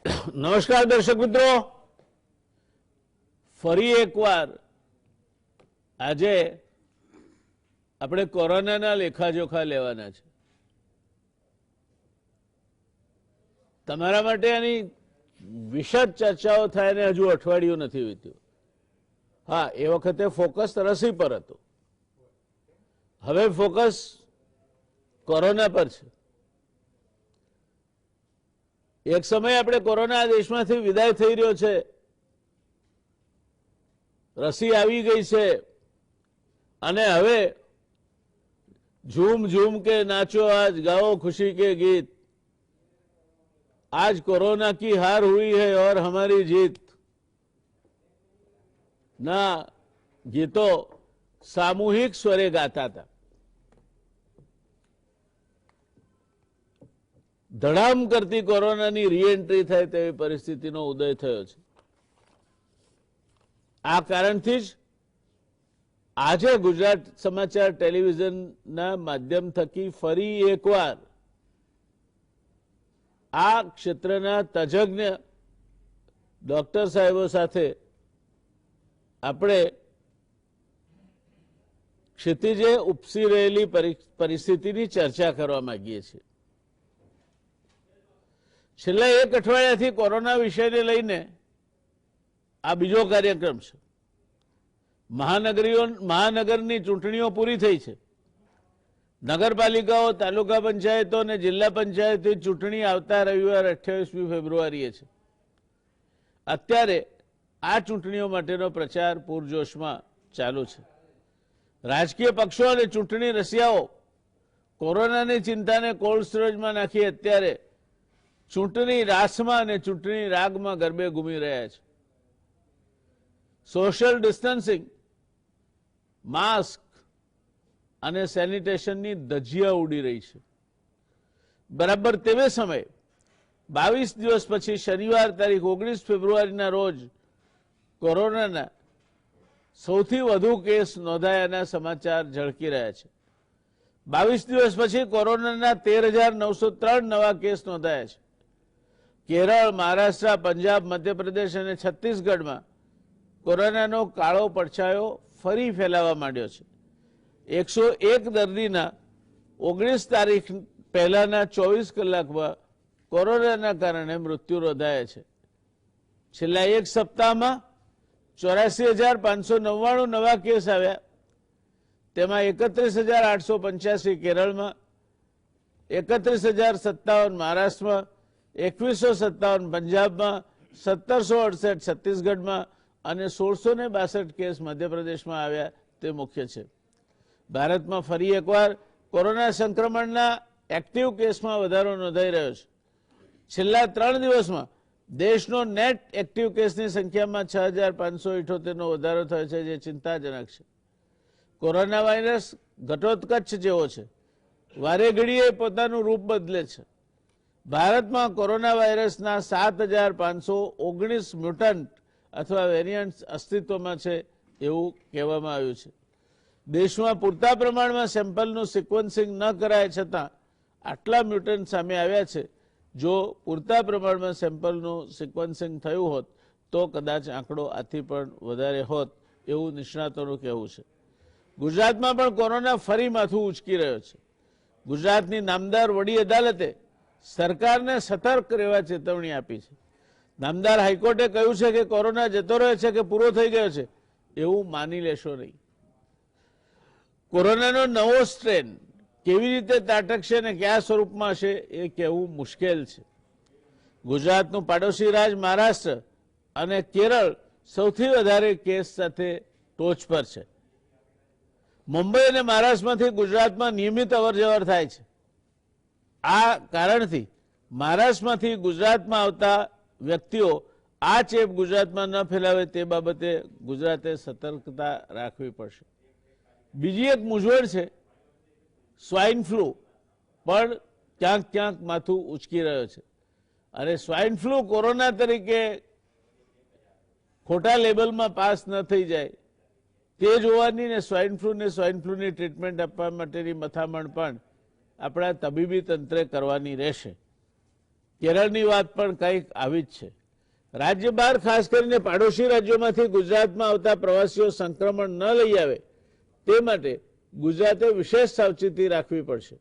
નમસ્કાર દર્શક મિત્રો, ફરી એકવાર આજે આપણે કોરોનાના લેખાજોખા લેવાના છે. તમારા માટે આની વિશદ ચર્ચાઓ થાય ને હજુ અઠવાડિયું નથી વીત્યું. હા, એ વખતે ફોકસ રસી પર હતું, હવે ફોકસ કોરોના પર છે. એક સમય આપણે કોરોના દેશમાંથી વિદાય થઈ રહ્યો છે, રસી આવી ગઈ છે અને હવે ઝૂમ ઝૂમ કે નાચો આજ ગાઓ खुशी के गीत, आज कोरोना की हार हुई है और हमारी जीत ना गीतो सामूहिक स्वरे गाता था. ધડામ કરતી કોરોનાની રીએન્ટ્રી થાય તેવી પરિસ્થિતિનો ઉદય થયો છે. આ કારણથી જ આજે ગુજરાત સમાચાર ટેલિવિઝનના માધ્યમ થકી ફરી એકવાર આ ક્ષેત્રના તજજ્ઞ ડોક્ટર સાહેબો સાથે આપણે ક્ષિતિજે ઉપસી રહેલી પરિસ્થિતિની ચર્ચા કરવા માંગીએ છીએ. છેલ્લા એક અઠવાડિયાથી કોરોના વિષયને લઈને આ બીજો કાર્યક્રમ છે. મહાનગરની ચૂંટણીઓ પૂરી થઈ છે. નગરપાલિકાઓ, તાલુકા પંચાયતો અને જિલ્લા પંચાયતની ચૂંટણી આવતા રવિવાર 28મી ફેબ્રુઆરીએ છે. અત્યારે આ ચૂંટણીઓ માટેનો પ્રચાર પૂરજોશમાં ચાલુ છે. રાજકીય પક્ષો અને ચૂંટણી રસિયાઓ કોરોનાની ચિંતાને કોલ્ડ સ્ટોરેજમાં નાખી અત્યારે ચૂંટણી રાસમાં અને ચૂંટણી રાગમાં ગરબે ઘૂમી રહ્યા છે. સોશિયલ ડિસ્ટન્સિંગ, માસ્ક અને સેનિટેશનની ધજિયા ઉડી રહી છે. બરાબર તેવે સમયે 22 દિવસ પછી શનિવાર તારીખ 19 ફેબ્રુઆરીના રોજ કોરોનાના સૌથી વધુ કેસ નોંધાયાના સમાચાર ઝળકી રહ્યા છે. 22 દિવસ પછી કોરોનાના 13,903 નવા કેસ નોંધાયા છે. કેરળ, મહારાષ્ટ્ર, પંજાબ, મધ્યપ્રદેશ અને છત્તીસગઢમાં કોરોનાનો કાળો પડછાયો ફરી ફેલાવા માંડ્યો છે. 101 દર્દીના 19 તારીખ પહેલાના 24 કલાકમાં કોરોનાના કારણે મૃત્યુ નોંધાયા છે. છેલ્લા એક સપ્તાહમાં 84,599 નવા કેસ આવ્યા. તેમાં 31,885 કેરળમાં, 31,057 મહારાષ્ટ્રમાં, 2157 પંજાબમાં, 1768 છત્તીસગઢમાં અને 1662 કેસ મધ્યપ્રદેશમાં આવ્યા તે મુખ્ય છે. ભારતમાં ફરી એકવાર કોરોના સંક્રમણના એક્ટિવ કેસમાં વધારો નોંધાઈ રહ્યો છે. છેલ્લા 3 દિવસમાં દેશનો નેટ એક્ટિવ કેસની સંખ્યામાં 6,578નો વધારો થયો છે, જે ચિંતાજનક છે. કોરોના વાયરસ ઘટોત્કચ જેવો છે, વારે ઘડીએ પોતાનું રૂપ બદલે છે. ભારતમાં કોરોના વાયરસના 7,519 મ્યુટન્ટ અથવા વેરિયન્ટ્સ અસ્તિત્વમાં છે એવું કહેવામાં આવ્યું છે. દેશમાં પૂરતા પ્રમાણમાં સેમ્પલનું સિક્વન્સિંગ ન કરાય છતાં આટલા મ્યુટન્ટ સામે આવ્યા છે. જો પૂરતા પ્રમાણમાં સેમ્પલનું સિક્વન્સિંગ થયું હોત તો કદાચ આંકડો આથી પણ વધારે હોત એવું નિષ્ણાતોનું કહેવું છે. ગુજરાતમાં પણ કોરોના ફરી માથું ઉંચકી રહ્યો છે. ગુજરાતની નામદાર વડી અદાલતે સરકારને સતર્ક રહેવા ચેતવણી આપી છે. નામદાર હાઈકોર્ટે કહ્યું છે કે કોરોના જતો રહ્યો છે કે પૂરો થઈ ગયો છે એવું માની લેશો નહીં. કોરોનાનો નવો સ્ટ્રેન કેવી રીતે ત્રાટકશે અને કયા સ્વરૂપમાં હશે એ કહેવું મુશ્કેલ છે. ગુજરાતનું પાડોશી રાજ મહારાષ્ટ્ર અને કેરળ સૌથી વધારે કેસ સાથે ટોચ પર છે. મુંબઈ અને મહારાષ્ટ્રમાંથી ગુજરાતમાં નિયમિત અવરજવર થાય છે. આ કારણથી મહારાષ્ટ્રમાંથી ગુજરાતમાં આવતા વ્યક્તિઓ આ ચેપ ગુજરાતમાં ન ફેલાવે તે બાબતે ગુજરાતે સતર્કતા રાખવી પડશે. બીજી એક મૂંઝવણ છે, સ્વાઇન ફ્લૂ પણ ક્યાંક ક્યાંક માથું ઉચકી રહ્યો છે. અને સ્વાઇન ફ્લૂ કોરોના તરીકે ખોટા લેબલમાં પાસ ન થઈ જાય તે જોવાની ને સ્વાઇન ફ્લૂની ટ્રીટમેન્ટ આપવા માટેની મથામણ પણ આપણા તબીબી તંત્રે કરવાની રહેશે. કેરળની વાત પણ કંઈક આવી જ છે. રાજ્ય બહાર ખાસ કરીને પાડોશી રાજ્યોમાંથી ગુજરાતમાં આવતા પ્રવાસીઓ સંક્રમણ ન લઈ આવે તે માટે ગુજરાતે વિશેષ સાવચેતી રાખવી પડશે.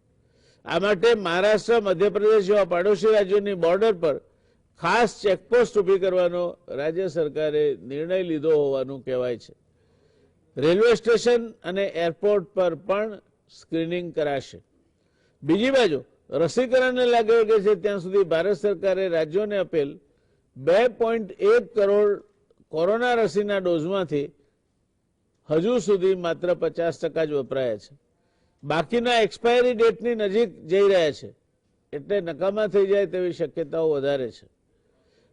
આ માટે મહારાષ્ટ્ર, મધ્યપ્રદેશ જેવા પાડોશી રાજ્યોની બોર્ડર પર ખાસ ચેકપોસ્ટ ઊભી કરવાનો રાજ્ય સરકારે નિર્ણય લીધો હોવાનું કહેવાય છે. રેલવે સ્ટેશન અને એરપોર્ટ પર પણ સ્ક્રીનિંગ કરાશે. બીજી બાજુ રસીકરણને લાગે છે ત્યાં સુધી ભારત સરકારે રાજ્યોને આપેલ 2.1 કરોડ કોરોના રસીના ડોઝમાંથી હજુ સુધી માત્ર 50% જ વપરાયા છે. બાકીના એક્સપાયરી ડેટની નજીક જઈ રહ્યા છે, એટલે નકામા થઈ જાય તેવી શક્યતાઓ વધારે છે.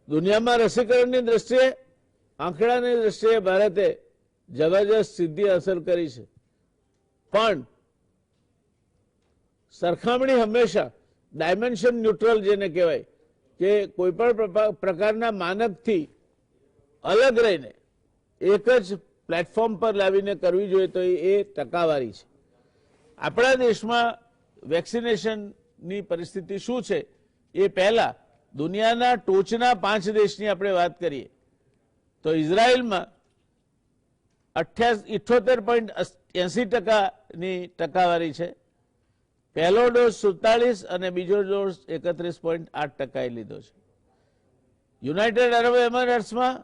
દુનિયામાં રસીકરણની દ્રષ્ટિએ, આંકડાની દ્રષ્ટિએ ભારતે જબરજસ્ત સિદ્ધિ હાંસલ કરી છે, પણ સરખામણી હંમેશા ડાયમેન્શન ન્યુટ્રલ જેને કહેવાય કે કોઈ પણ પ્રકારના માનકથી અલગ રહીને એક જ પ્લેટફોર્મ પર લાવીને કરવી જોઈએ તો એ ટકાવારી છે. આપણા દેશમાં વેક્સિનેશનની પરિસ્થિતિ શું છે એ પહેલા દુનિયાના ટોચના 5 દેશની આપણે વાત કરીએ તો ઇઝરાયલમાં 78.80%ની ટકાવારી છે. પહેલો ડોઝ 47 અને બીજો ડોઝ 31.8% લીધો છે. યુનાઇટેડ અરબ એમિરેટ્સમાં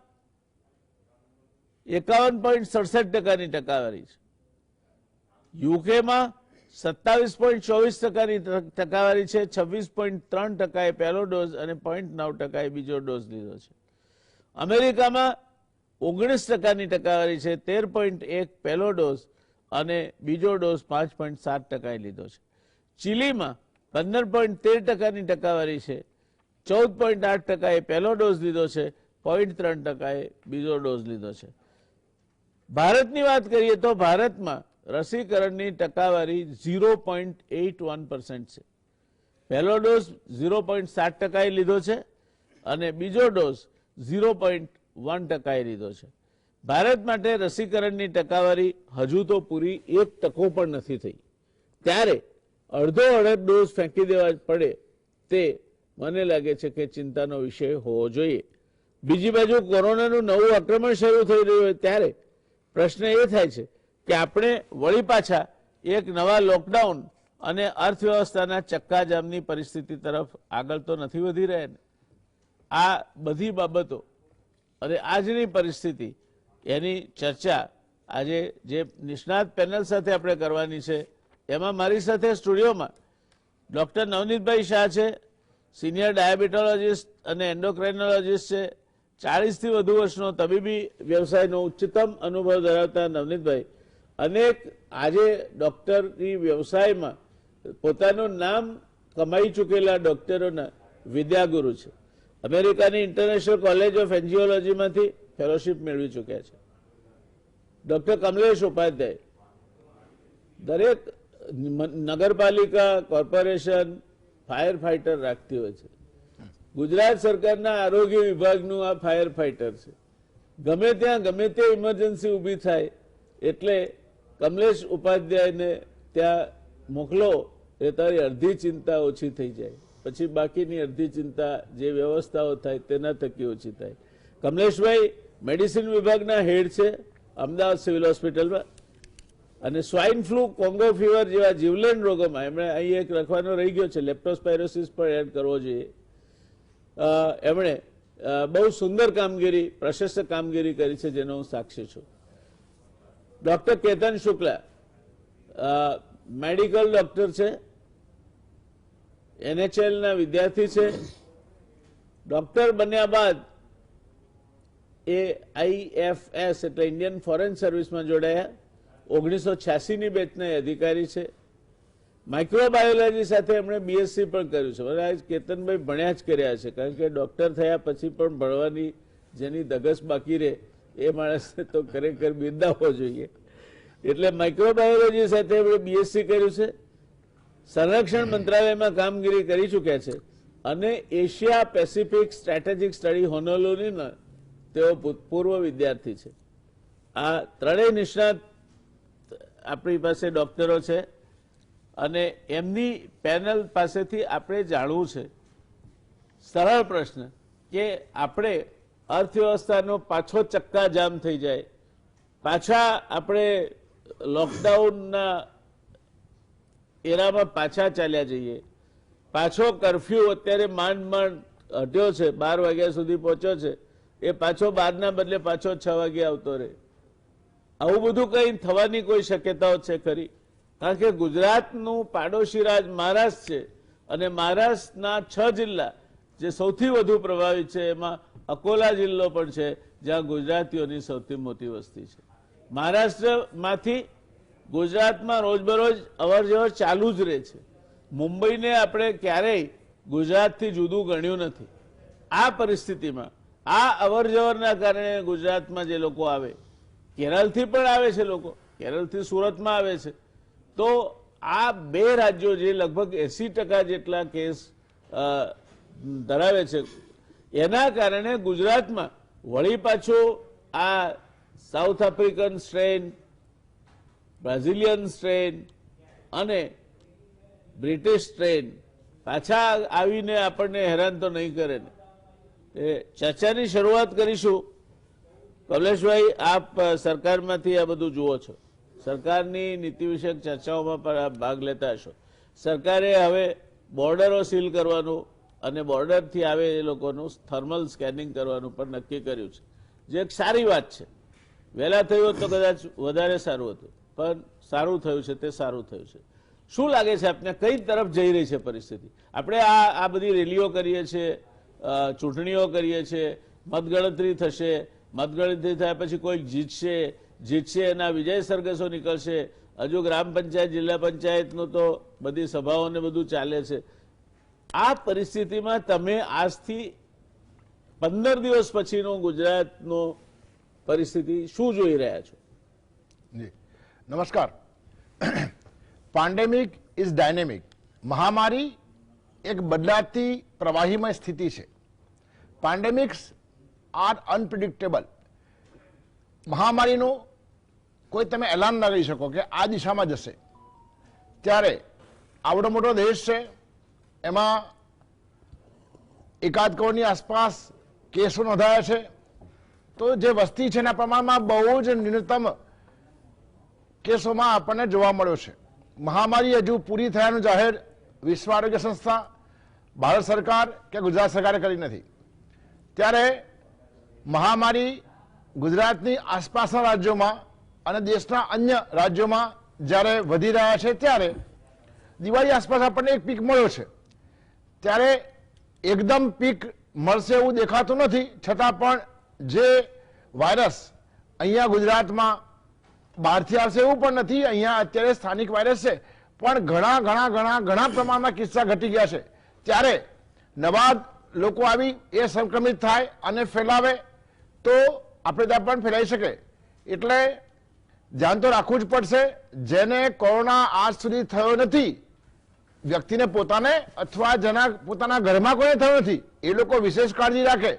51.67%ની ટકાવારી છે. યુકેમાં 27.24%ની ટકાવારી છે. 26.3% પહેલો ડોઝ અને 0.9% બીજો ડોઝ લીધો છે. અમેરિકામાં 19%ની ટકાવારી છે. 13.1% પહેલો ડોઝ અને બીજો ડોઝ 5.7% લીધો છે. ચીલીમાં 15.13%ની ટકાવારી છે. 14.8% પહેલો ડોઝ લીધો છે. 0.3% બીજો ડોઝ લીધો છે. ભારતની વાત કરીએ તો ભારતમાં રસીકરણની ટકાવારી 0.81% છે. પહેલો ડોઝ 0.7% લીધો છે અને બીજો ડોઝ 0.1% લીધો છે. ભારત માટે રસીકરણની ટકાવારી હજુ તો પૂરી 1% પણ નથી થઈ, ત્યારે અડધો ડોઝ ફેંકી દેવા પડે તે મને લાગે છે કે ચિંતાનો વિષય હોવો જોઈએ. બીજી બાજુ કોરોનાનું નવું આક્રમણ શરૂ થઈ રહ્યું હોય ત્યારે પ્રશ્ન એ થાય છે કે આપણે વળી પાછા એક નવા લોકડાઉન અને અર્થવ્યવસ્થાના ચક્કાજામની પરિસ્થિતિ તરફ આગળ તો નથી વધી રહ્યા ને. આ બધી બાબતો અને આજની પરિસ્થિતિ એની ચર્ચા આજે જે નિષ્ણાત પેનલ સાથે આપણે કરવાની છે એમાં મારી સાથે સ્ટુડિયોમાં ડૉક્ટર નવનીતભાઈ શાહ છે, સિનિયર ડાયાબિટોલોજીસ્ટ અને એન્ડોક્રાઇનોલોજીસ્ટ છે. 40થી વધુ વર્ષનો તબીબી વ્યવસાયનો ઉચ્ચતમ અનુભવ ધરાવતા નવનીતભાઈ અનેક આજે ડૉક્ટરની વ્યવસાયમાં પોતાનું નામ કમાઈ ચૂકેલા ડૉક્ટરોના વિદ્યાગુરુ છે. અમેરિકાની ઇન્ટરનેશનલ કોલેજ ઓફ એન્જિયોલોજીમાંથી ફેલોશિપ મેળવી ચૂક્યા છે. ડૉક્ટર કમલેશ ઉપાધ્યાય દરેક નગરપાલિકા, કોર્પોરેશન, ફાયર ફાઇટર રાખતી હોય છે. ગુજરાત સરકારના આરોગ્ય વિભાગનું આ ફાયર ફાઇટર છે. ગમે ત્યાં ગમે તે ઇમરજન્સી ઊભી થાય એટલે કમલેશ ઉપાધ્યાયને ત્યાં મોકલો એ તારી અડધી ચિંતા ઓછી થઈ જાય, પછી બાકીની અડધી ચિંતા જે વ્યવસ્થાઓ થાય તેના થકી ઓછી થાય. કમલેશભાઈ મેડિસિન વિભાગના હેડ છે અમદાવાદ સિવિલ હોસ્પિટલમાં, અને સ્વાઇન ફ્લૂ, કોંગો ફીવર જેવા જીવલેણ રોગોમાં એમણે અહીં એક લખવાનો રહી ગયો છે, લેપ્ટોસ્પાયરોસિસ પણ એડ કરવો જોઈએ. એમણે બહુ સુંદર કામગીરી, પ્રશસ્ત કામગીરી કરી છે જેનો હું સાક્ષી છું. Doctor Ketan Shukla medical doctor છે, NHLના વિદ્યાર્થી છે. ડૉક્ટર બન્યા બાદ AIFS એટલે ઇન્ડિયન ફોરેન સર્વિસમાં જોડાયા. 1986ની બેચના અધિકારી છે. માઇક્રોબાયોલોજી સાથે એમણે BSc પણ કર્યું છે. મને આજ કેતનભાઈ ભણ્યા જ કર્યા છે, કારણ કે ડૉક્ટર થયા પછી પણ ભણવાની જેની ધગસ બાકી રહે એ માણસને તો ખરેખર બિરદાવવો જોઈએ. એટલે માઇક્રોબાયોલોજી સાથે એમણે BSc કર્યું છે. સંરક્ષણ મંત્રાલયમાં કામગીરી કરી ચૂક્યા છે અને એશિયા પેસિફિક સ્ટ્રેટેજિક સ્ટડી હોનોલુલુના તેઓ ભૂતપૂર્વ વિદ્યાર્થી છે. આ ત્રણેય નિષ્ણાત આપણી પાસે ડૉક્ટરો છે અને એમની પેનલ પાસેથી આપણે જાણવું છે સરળ પ્રશ્ન કે આપણે અર્થવ્યવસ્થાનો પાછો ચક્કા જામ થઈ જાય, પાછા આપણે લોકડાઉનના એરામાં પાછા ચાલ્યા જઈએ, પાછો કરફ્યુ અત્યારે માંડ માંડ હટ્યો છે, 12 વાગ્યા સુધી પહોંચ્યો છે, એ પાછો 12ના બદલે પાછો 6 વાગે આવતો રહે. આવું બધું કંઈ થવાની કોઈ શક્યતાઓ છે ખરી? કારણ કે ગુજરાતનું પાડોશી રાજ મહારાષ્ટ્ર છે અને મહારાષ્ટ્રના 6 જિલ્લા જે સૌથી વધુ પ્રભાવિત છે એમાં અકોલા જિલ્લો પણ છે, જ્યાં ગુજરાતીઓની સૌથી મોટી વસ્તી છે. મહારાષ્ટ્રમાંથી ગુજરાતમાં રોજબરોજ અવર જવર ચાલુ જ રહે છે. મુંબઈને આપણે ક્યારેય ગુજરાતથી જુદું ગણ્યું નથી. આ પરિસ્થિતિમાં આ અવર જવરના કારણે ગુજરાતમાં જે લોકો આવે, કેરળથી પણ આવે છે લોકો, કેરળથી સુરતમાં આવે છે, તો આ બે રાજ્યો જે લગભગ 80% જેટલા કેસ ધરાવે છે, એના કારણે ગુજરાતમાં વળી પાછો આ south African strain, Brazilian strain અને બ્રિટિશ સ્ટ્રેન પાછા આવીને આપણને હેરાન તો નહીં કરે ને. એ ચર્ચાની શરૂઆત કરીશું. કમલેશભાઈ, આપ સરકારમાંથી આ બધું જુઓ છો, સરકારની નીતિ વિષયક ચર્ચાઓમાં પણ આપ ભાગ લેતા હશો. સરકારે હવે બોર્ડરો સીલ કરવાનું અને બોર્ડરથી આવે એ લોકોનું થર્મલ સ્કેનિંગ કરવાનું પણ નક્કી કર્યું છે, જે એક સારી વાત છે. વહેલા થયું હોત તો કદાચ વધારે સારું હતું, પણ સારું થયું છે તે સારું થયું છે. શું લાગે છે આપને, કઈ તરફ જઈ રહી છે પરિસ્થિતિ? આપણે આ બધી રેલીઓ કરીએ છીએ, ચૂંટણીઓ કરીએ છીએ, મતગણતરી થશે, મતગણતરી થયા પછી કોઈ જીતશે એના વિજય સરઘસો નીકળશે, હજુ ગ્રામ પંચાયત જિલ્લા પંચાયતનું તો બધી સભાઓને બધું ચાલે છે. આ પરિસ્થિતિમાં તમે આજથી 15 દિવસ પછીનું ગુજરાતનું પરિસ્થિતિ શું જોઈ રહ્યા છો? જી નમસ્કાર. Pandemic is dynamic. મહામારી એક બદલાતી પ્રવાહીમય સ્થિતિ છે. પેન્ડેમિક્સ આર અનપ્રિડિક્ટેબલ. મહામારીનું કોઈ તમે એલાન ના કરી શકો કે આ દિશામાં જશે. ત્યારે આવડો મોટો દેશ છે, એમાં એકાદ કરોડની આસપાસ કેસો નોંધાયા છે, તો જે વસ્તી છે એના પ્રમાણમાં બહુ જ ન્યૂનતમ કેસોમાં આપણને જોવા મળ્યો છે. મહામારી હજુ પૂરી થયાનું જાહેર વિશ્વ આરોગ્ય સંસ્થા, ભારત સરકાર કે ગુજરાત સરકારે કરી નથી. ત્યારે મહામારી ગુજરાતની આસપાસના રાજ્યોમાં અને દેશના અન્ય રાજ્યોમાં જ્યારે વધી રહ્યા છે, ત્યારે દિવાળી આસપાસ આપણને એક પીક મળ્યો છે. ત્યારે એકદમ પીક મળશે એવું દેખાતું નથી, છતાં પણ જે વાયરસ અહીંયા ગુજરાતમાં બહારથી આવશે એવું પણ નથી. અહીંયા અત્યારે સ્થાનિક વાયરસ છે, પણ ઘણા પ્રમાણમાં કિસ્સા ઘટી ગયા છે. ત્યારે નવા લોકો આવી એ સંક્રમિત થાય અને ફેલાવે તો આપણે ત્યાં પણ ફેલાઈ શકે. એટલે ધ્યાન તો રાખવું જ પડશે. જેને કોરોના આજ સુધી થયો નથી, વ્યક્તિને પોતાને અથવા જેના પોતાના ઘરમાં કોઈને થયો નથી, એ લોકો વિશેષ કાળજી રાખે,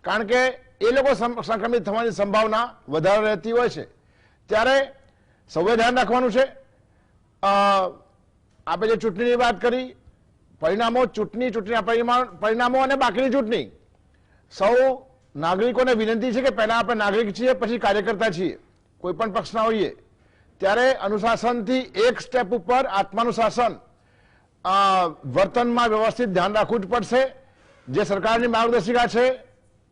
કારણ કે એ લોકો સંક્રમિત થવાની સંભાવના વધારે રહેતી હોય છે. ત્યારે સૌએ ધ્યાન રાખવાનું છે. આપણે જે ચૂંટણીની વાત કરી, પરિણામો, ચૂંટણીના પરિણામો અને બાકીની ચૂંટણી, સૌ નાગરિકોને વિનંતી છે કે પહેલા આપણે નાગરિક છીએ, પછી કાર્યકર્તા છીએ, કોઈ પણ પક્ષના હોઈએ. ત્યારે અનુશાસનથી એક સ્ટેપ ઉપર આત્માનુશાસન, વર્તનમાં વ્યવસ્થિત ધ્યાન રાખવું જ પડશે. જે સરકારની માર્ગદર્શિકા છે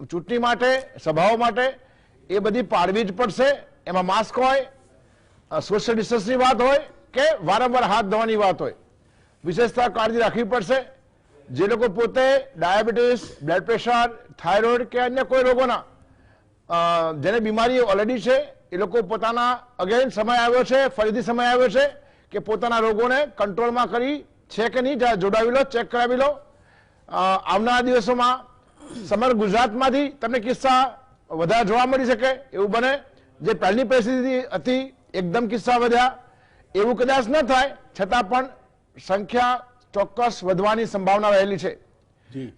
ચૂંટણી માટે, સભાઓ માટે, એ બધી પાળવી જ પડશે. એમાં માસ્ક હોય, સોશિયલ ડિસ્ટન્સની વાત હોય કે વારંવાર હાથ ધોવાની વાત હોય, વિશેષતા કાળજી રાખવી પડશે. જે લોકો પોતે ડાયાબિટીસ, બ્લડ પ્રેશર, થાઇરોઇડ કે અન્ય કોઈ રોગોના જેને બીમારી ઓલરેડી છે, એ લોકો પોતાના અગેન સમય આવ્યો છે, ફરીથી સમય આવ્યો છે કે પોતાના રોગોને કંટ્રોલમાં કરી છે કે નહીં જોડાવી લો, ચેક કરાવી લો. આવનારા દિવસોમાં સમગ્ર ગુજરાતમાંથી તમને કિસ્સા વધારે જોવા મળી શકે એવું બને. જે પહેલી પરિસ્થિતિ હતી, એકદમ કિસ્સા વધ્યા, એવું કદાચ ન થાય, છતાં પણ સંખ્યા ચોક્કસ વધવાની સંભાવના રહેલી છે.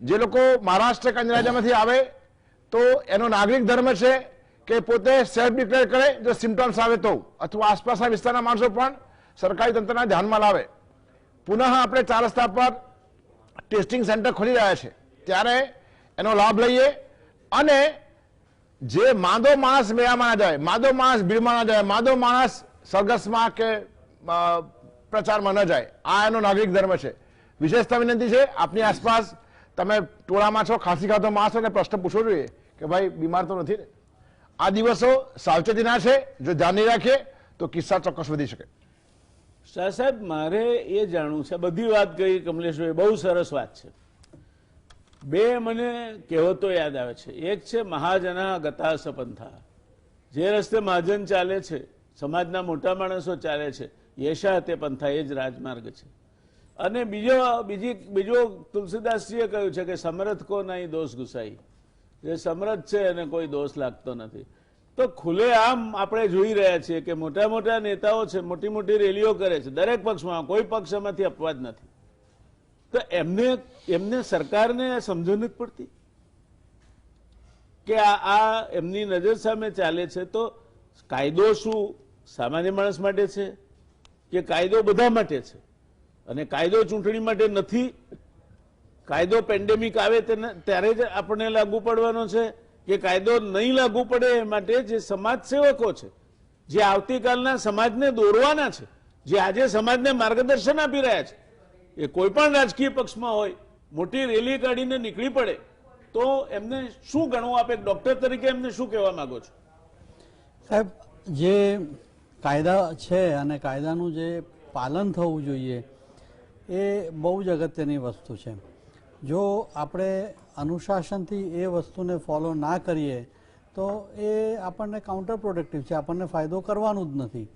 જે લોકો મહારાષ્ટ્ર કે અન્ય રાજ્યમાંથી આવે તો એનો નાગરિક ધર્મ છે કે પોતે સેલ્ફ ડિક્લેર કરે જો સિમ્ટમ્સ આવે તો, અથવા આસપાસના વિસ્તારના માણસો પણ સરકારી તંત્રના ધ્યાનમાં લાવે. પુનઃ આપણે 4 રસ્તા પર ટેસ્ટિંગ સેન્ટર ખોલી રહ્યા છે. ત્યારે એનો લાભ લઈએ અને જે માંદો માણસ મેળામાં ના જાય, માંદો માણસ ભીડમાં ના જાય, માંદો માણસ સરઘસમાં કે પ્રચારમાં ન જાય, આ એનો નાગરિક ધર્મ છે. વિશેષતા વિનંતી છે, આપની આસપાસ તમે ટોળામાં છો, ખાંસી ખાતો માણસ છો ને પ્રશ્ન પૂછવો જોઈએ કે ભાઈ બીમાર તો નથી ને. આ દિવસો સાવચેતીના છે, જો ધ્યાન નહીં રાખીએ તો કિસ્સા ચોક્કસ વધી શકે. શાહ સાહેબ, મારે એ જાણવું છે, બધી વાત કરી કમલેશભાઈ, બહુ સરસ વાત છે. બે મને કહેવતો યાદ આવે છે. એક છે મહાજના ગતા સપંથા, જે રસ્તે મહાજન ચાલે છે, સમાજના મોટા માણસો ચાલે છે, યશા તે પંથા, એ જ રાજમાર્ગ છે. અને બીજો તુલસીદાસજીએ કહ્યું છે કે સમરથ કો નહીં દોષ ગુસાઈ, જે સમરથ છે એને કોઈ દોષ લાગતો નથી. તો ખુલ્લે આમ આપણે જોઈ રહ્યા છીએ કે મોટા મોટા નેતાઓ છે, મોટી મોટી રેલીઓ કરે છે, દરેક પક્ષમાં, કોઈ પક્ષ એમાંથી અપવાદ નથી. તો એમને સરકારને સમજ નથી પડતી કે આ એમની નજર સામે ચાલે છે. તો કાયદો શું સામાન્ય માણસ માટે છે કે કાયદો બધા માટે છે? અને કાયદો ચૂંટણી માટે નથી. કાયદો પેન્ડેમિક આવે ત્યારે જ આપણને લાગુ પડવાનો છે કે કાયદો નહીં લાગુ પડે એ માટે જે સમાજ સેવકો છે, જે આવતીકાલના સમાજને દોરવાના છે, જે આજે સમાજને માર્ગદર્શન આપી રહ્યા છે, એ કોઈ પણ રાજકીય પક્ષમાં હોય, મોટી રેલી કાઢીને નીકળી પડે તો એમને શું ગણવું? આપ એક ડોક્ટર તરીકે એમને શું કહેવા માંગો છો? સાહેબ, જે કાયદા છે અને કાયદાનું જે પાલન થવું જોઈએ એ બહુ જ અગત્યની વસ્તુ છે. જો આપણે અનુશાસનથી એ વસ્તુને ફોલો ના કરીએ તો એ આપણને કાઉન્ટર પ્રોડક્ટિવ છે, આપણને ફાયદો કરવાનું જ નથી.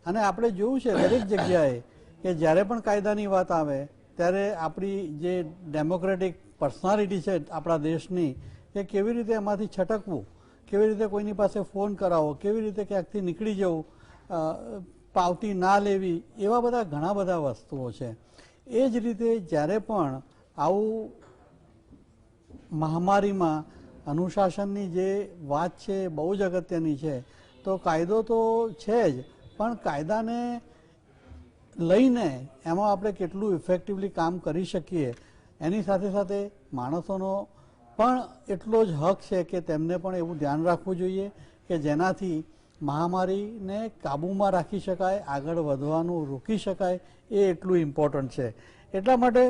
અને આપણે જોયું છે દરેક જગ્યાએ કે જ્યારે પણ કાયદાની વાત આવે ત્યારે આપણી જે ડેમોક્રેટિક પર્સનાલિટી છે આપણા દેશની, એ કેવી રીતે એમાંથી છટકવું, કેવી રીતે કોઈની પાસે ફોન કરાવો, કેવી રીતે ક્યાંકથી નીકળી જવું, પાવતી ના લેવી, એવા બધા ઘણા બધા વસ્તુઓ છે. એ જ રીતે જ્યારે પણ આવું મહામારીમાં અનુશાસનની જે વાત છે એ બહુ જ અગત્યની છે. તો કાયદો તો છે જ, પણ કાયદાને લઈને એમાં આપણે કેટલું ઇફેક્ટિવલી કામ કરી શકીએ એની સાથે સાથે માણસોનો પણ એટલો જ હક છે કે તેમને પણ એવું ધ્યાન રાખવું જોઈએ કે જેનાથી મહામારીને કાબૂમાં રાખી શકાય, આગળ વધવાનું રોકી શકાય. એ એટલું ઇમ્પોર્ટન્ટ છે. એટલા માટે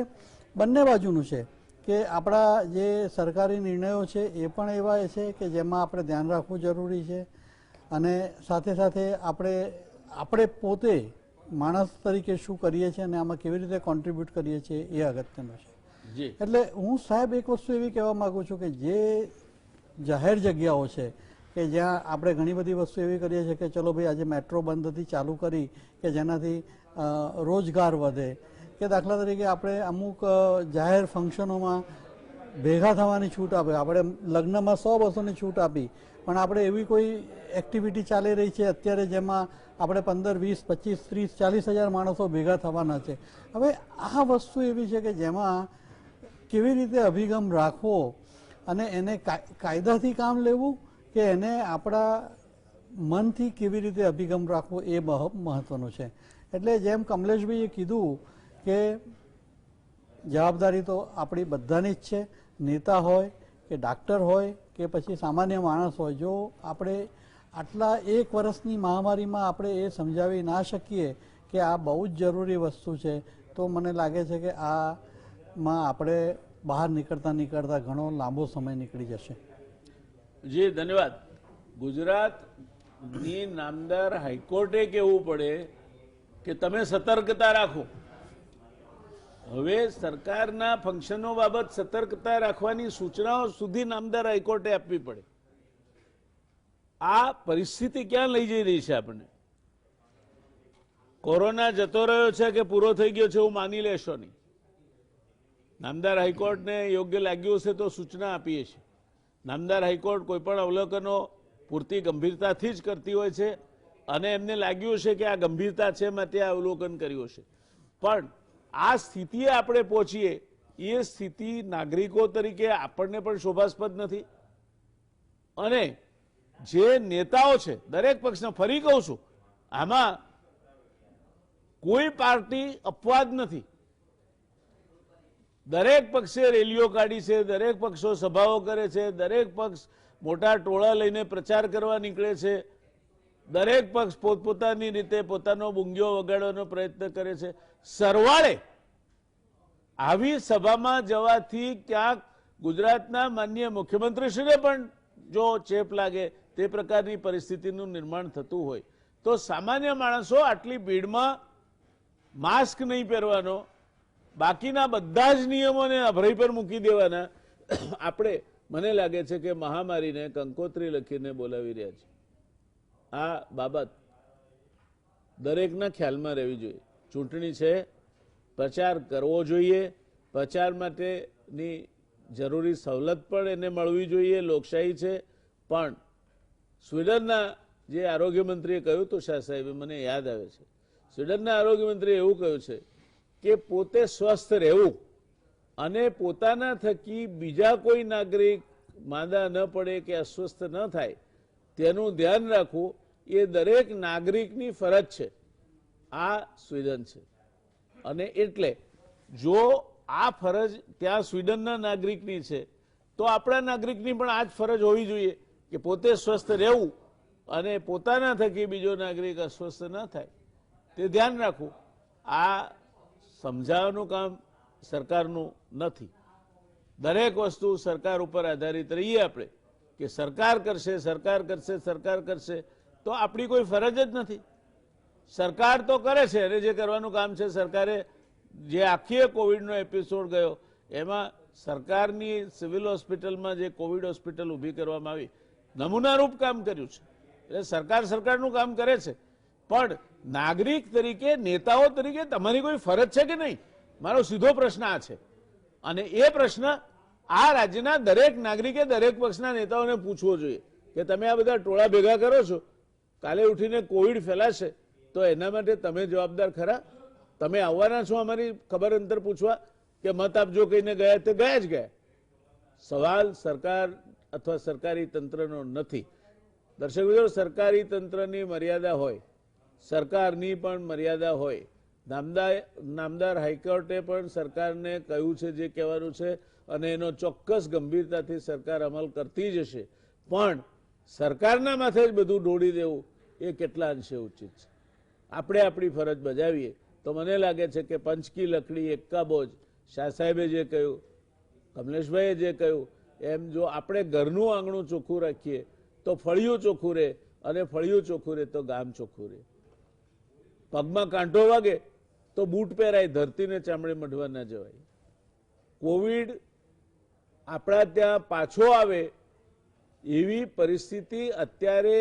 બંને બાજુનું છે કે આપણા જે સરકારી નિર્ણયો છે એ પણ એવા છે કે જેમાં આપણે ધ્યાન રાખવું જરૂરી છે. અને સાથે સાથે આપણે પોતે માણસ તરીકે શું કરીએ છીએ અને આમાં કેવી રીતે કોન્ટ્રીબ્યુટ કરીએ છીએ એ અગત્યનું છે. એટલે હું સાહેબ એક વસ્તુ એવી કહેવા માગું છું કે જે જાહેર જગ્યાઓ છે કે જ્યાં આપણે ઘણી બધી વસ્તુ એવી કરીએ છીએ કે ચલો ભાઈ આજે મેટ્રો બંધ હતી, ચાલુ કરી કે જેનાથી રોજગાર વધે, કે દાખલા તરીકે આપણે અમુક જાહેર ફંક્શનોમાં ભેગા થવાની છૂટ આપે, આપણે લગ્નમાં 100-200ની છૂટ આપી, પણ આપણે એવી કોઈ એક્ટિવિટી ચાલી રહી છે અત્યારે જેમાં આપણે 15, 20, 25, 30, 40 હજાર માણસો ભેગા થવાના છે. હવે આ વસ્તુ એવી છે કે જેમાં કેવી રીતે અભિગમ રાખવો અને એને કાયદાથી કામ લેવું કે એને આપણા મનથી કેવી રીતે અભિગમ રાખવો એ બહુ મહત્વનું છે. એટલે જેમ કમલેશભાઈએ કીધું કે જવાબદારી તો આપણી બધાની જ છે, નેતા હોય કે ડાક્ટર હોય કે પછી સામાન્ય માણસ હોય. જો આપણે આટલા 1 વર્ષની મહામારીમાં આપણે એ સમજાવી ના શકીએ કે આ બહુ જ જરૂરી વસ્તુ છે તો મને લાગે છે કે આમાં આપણે બહાર નીકળતા ઘણો લાંબો સમય નીકળી જશે. જી ધન્યવાદ. ગુજરાતની નામદાર હાઈકોર્ટે કહેવું પડે કે તમે સતર્કતા રાખો. હવે સરકારના ફંક્શનો બાબત સતર્કતા રાખવાની સૂચનાઓ સુધી નામદાર હાઈકોર્ટે આપવી પડે. આ પરિસ્થિતિ ક્યાં લઈ જઈ રહી છે? આપણને કોરોના જતો રહ્યો છે કે પૂરો થઈ ગયો છે એવું માની લેશો નહીં. નામદાર હાઈકોર્ટને યોગ્ય લાગ્યું હશે તો સૂચના આપીએ છીએ. નામદાર હાઈકોર્ટ કોઈ પણ અવલોકનો પૂરતી ગંભીરતાથી જ કરતી હોય છે અને એમને લાગ્યું હશે કે આ ગંભીરતા છે માટે આ અવલોકન કર્યું હશે. પણ આ સ્થિતિએ આપણે પહોંચીએ એ સ્થિતિ નાગરિકો તરીકે આપણને પણ શોભાસ્પદ નથી. અને જે નેતાઓ છે દરેક પક્ષના, ફરી કહું છું, આમાં કોઈ પાર્ટી અપવાદ નથી. દરેક પક્ષે રેલીઓ કાઢી છે, દરેક પક્ષો સભાઓ કરે છે, દરેક પક્ષ મોટા ટોળા લઈને પ્રચાર કરવા નીકળે છે, દરેક પક્ષ પોતપોતાની રીતે પોતાનો બુંગીઓ વગાડવાનો પ્રયત્ન કરે છે. સરવાળે આવી સભામાં જવાથી ક્યાંક ગુજરાતના માનનીય મુખ્યમંત્રીશ્રીને પણ જો ચેપ લાગે તે પ્રકારની પરિસ્થિતિનું નિર્માણ થતું હોય તો સામાન્ય માણસો આટલી ભીડમાં માસ્ક નહીં પહેરવાનો, બાકીના બધા જ નિયમોને અભરાઈ પર મૂકી દેવાના, આપણે મને લાગે છે કે મહામારીને કંકોત્રી લખીને બોલાવી રહ્યા છે. આ બાબત દરેકના ખ્યાલમાં રહેવી જોઈએ. ચૂંટણી છે, પ્રચાર કરવો જોઈએ, પ્રચાર માટેની જરૂરી સવલત પણ એને મળવી જોઈએ, લોકશાહી છે. પણ સ્વીડનના જે આરોગ્ય મંત્રીએ કહ્યું હતું, શાહ સાહેબે, મને યાદ આવે છે, સ્વીડનના આરોગ્ય મંત્રીએ એવું કહ્યું છે કે પોતે સ્વસ્થ રહેવું અને પોતાના થકી બીજા કોઈ નાગરિક માંદા ન પડે કે અસ્વસ્થ ન થાય તેનું ધ્યાન રાખવું એ દરેક નાગરિકની ફરજ છે. આ સ્વીડન છે અને એટલે જો આ ફરજ ત્યાં સ્વીડનના નાગરિકની છે તો આપણા નાગરિકની પણ આ જ ફરજ હોવી જોઈએ કે પોતે સ્વસ્થ રહેવું અને પોતાના થકી બીજો નાગરિક અસ્વસ્થ ન થાય તે ધ્યાન રાખવું. આ સમજાવવાનું કામ સરકારનું નથી. દરેક વસ્તુ સરકાર ઉપર આધારિત રહીએ આપણે કે સરકાર કરશે, સરકાર કરશે, સરકાર કરશે, તો આપણી કોઈ ફરજ જ નથી. સરકાર તો કરે છે અને જે કરવાનું કામ છે સરકારે, જે આખી કોવિડનો એપિસોડ ગયો એમાં સરકારની સિવિલ હોસ્પિટલમાં જે કોવિડ હોસ્પિટલ ઊભી કરવામાં આવી નમૂનારૂપ કામ કર્યું છે. એટલે સરકાર સરકારનું કામ કરે છે, પણ નાગરિક તરીકે, નેતાઓ તરીકે તમારી કોઈ ફરજ છે કે નહીં, મારો સીધો પ્રશ્ન આ છે. અને એ પ્રશ્ન આ રાજ્યના દરેક નાગરિકે દરેક પક્ષના નેતાઓને પૂછવો જોઈએ કે તમે આ બધા ટોળા ભેગા કરો છો, કાલે ઉઠીને કોવિડ ફેલાશે તો એના માટે તમે જવાબદાર ખરા? તમે આવવાના છો અમારી ખબર અંતર પૂછવા કે મત આપજો કહીને ગયા તે ગયા જ ગયા? સવાલ સરકાર અથવા સરકારી તંત્રનો નથી. દર્શક મિત્રો, સરકારી તંત્રની મર્યાદા હોય, સરકારની પણ મર્યાદા હોય. નામદાર હાઈકોર્ટે પણ સરકારને કહ્યું છે જે કહેવાનું છે અને એનો ચોક્કસ ગંભીરતાથી સરકાર અમલ કરતી જ હશે. પણ સરકારના માથે જ બધું ઢોળી દેવું એ કેટલા અંશે ઉચિત છે? આપણે આપણી ફરજ બજાવીએ તો મને લાગે છે કે પંચકી લકડી એક્કા બોજ, શાહ સાહેબે જે કહ્યું, કમલેશભાઈએ જે કહ્યું એમ જો આપણે ઘરનું આંગણું ચોખ્ખું રાખીએ તો ફળિયું ચોખ્ખું રહે, અને ફળિયું ચોખ્ખું રહે તો ગામ ચોખ્ખું રહે. પગમાં કાંટો વાગે તો બૂટ પહેરાય, ધરતીને ચામડે મઢવા ના જવાય. કોવિડ આપણા ત્યાં પાછો આવે એવી પરિસ્થિતિ અત્યારે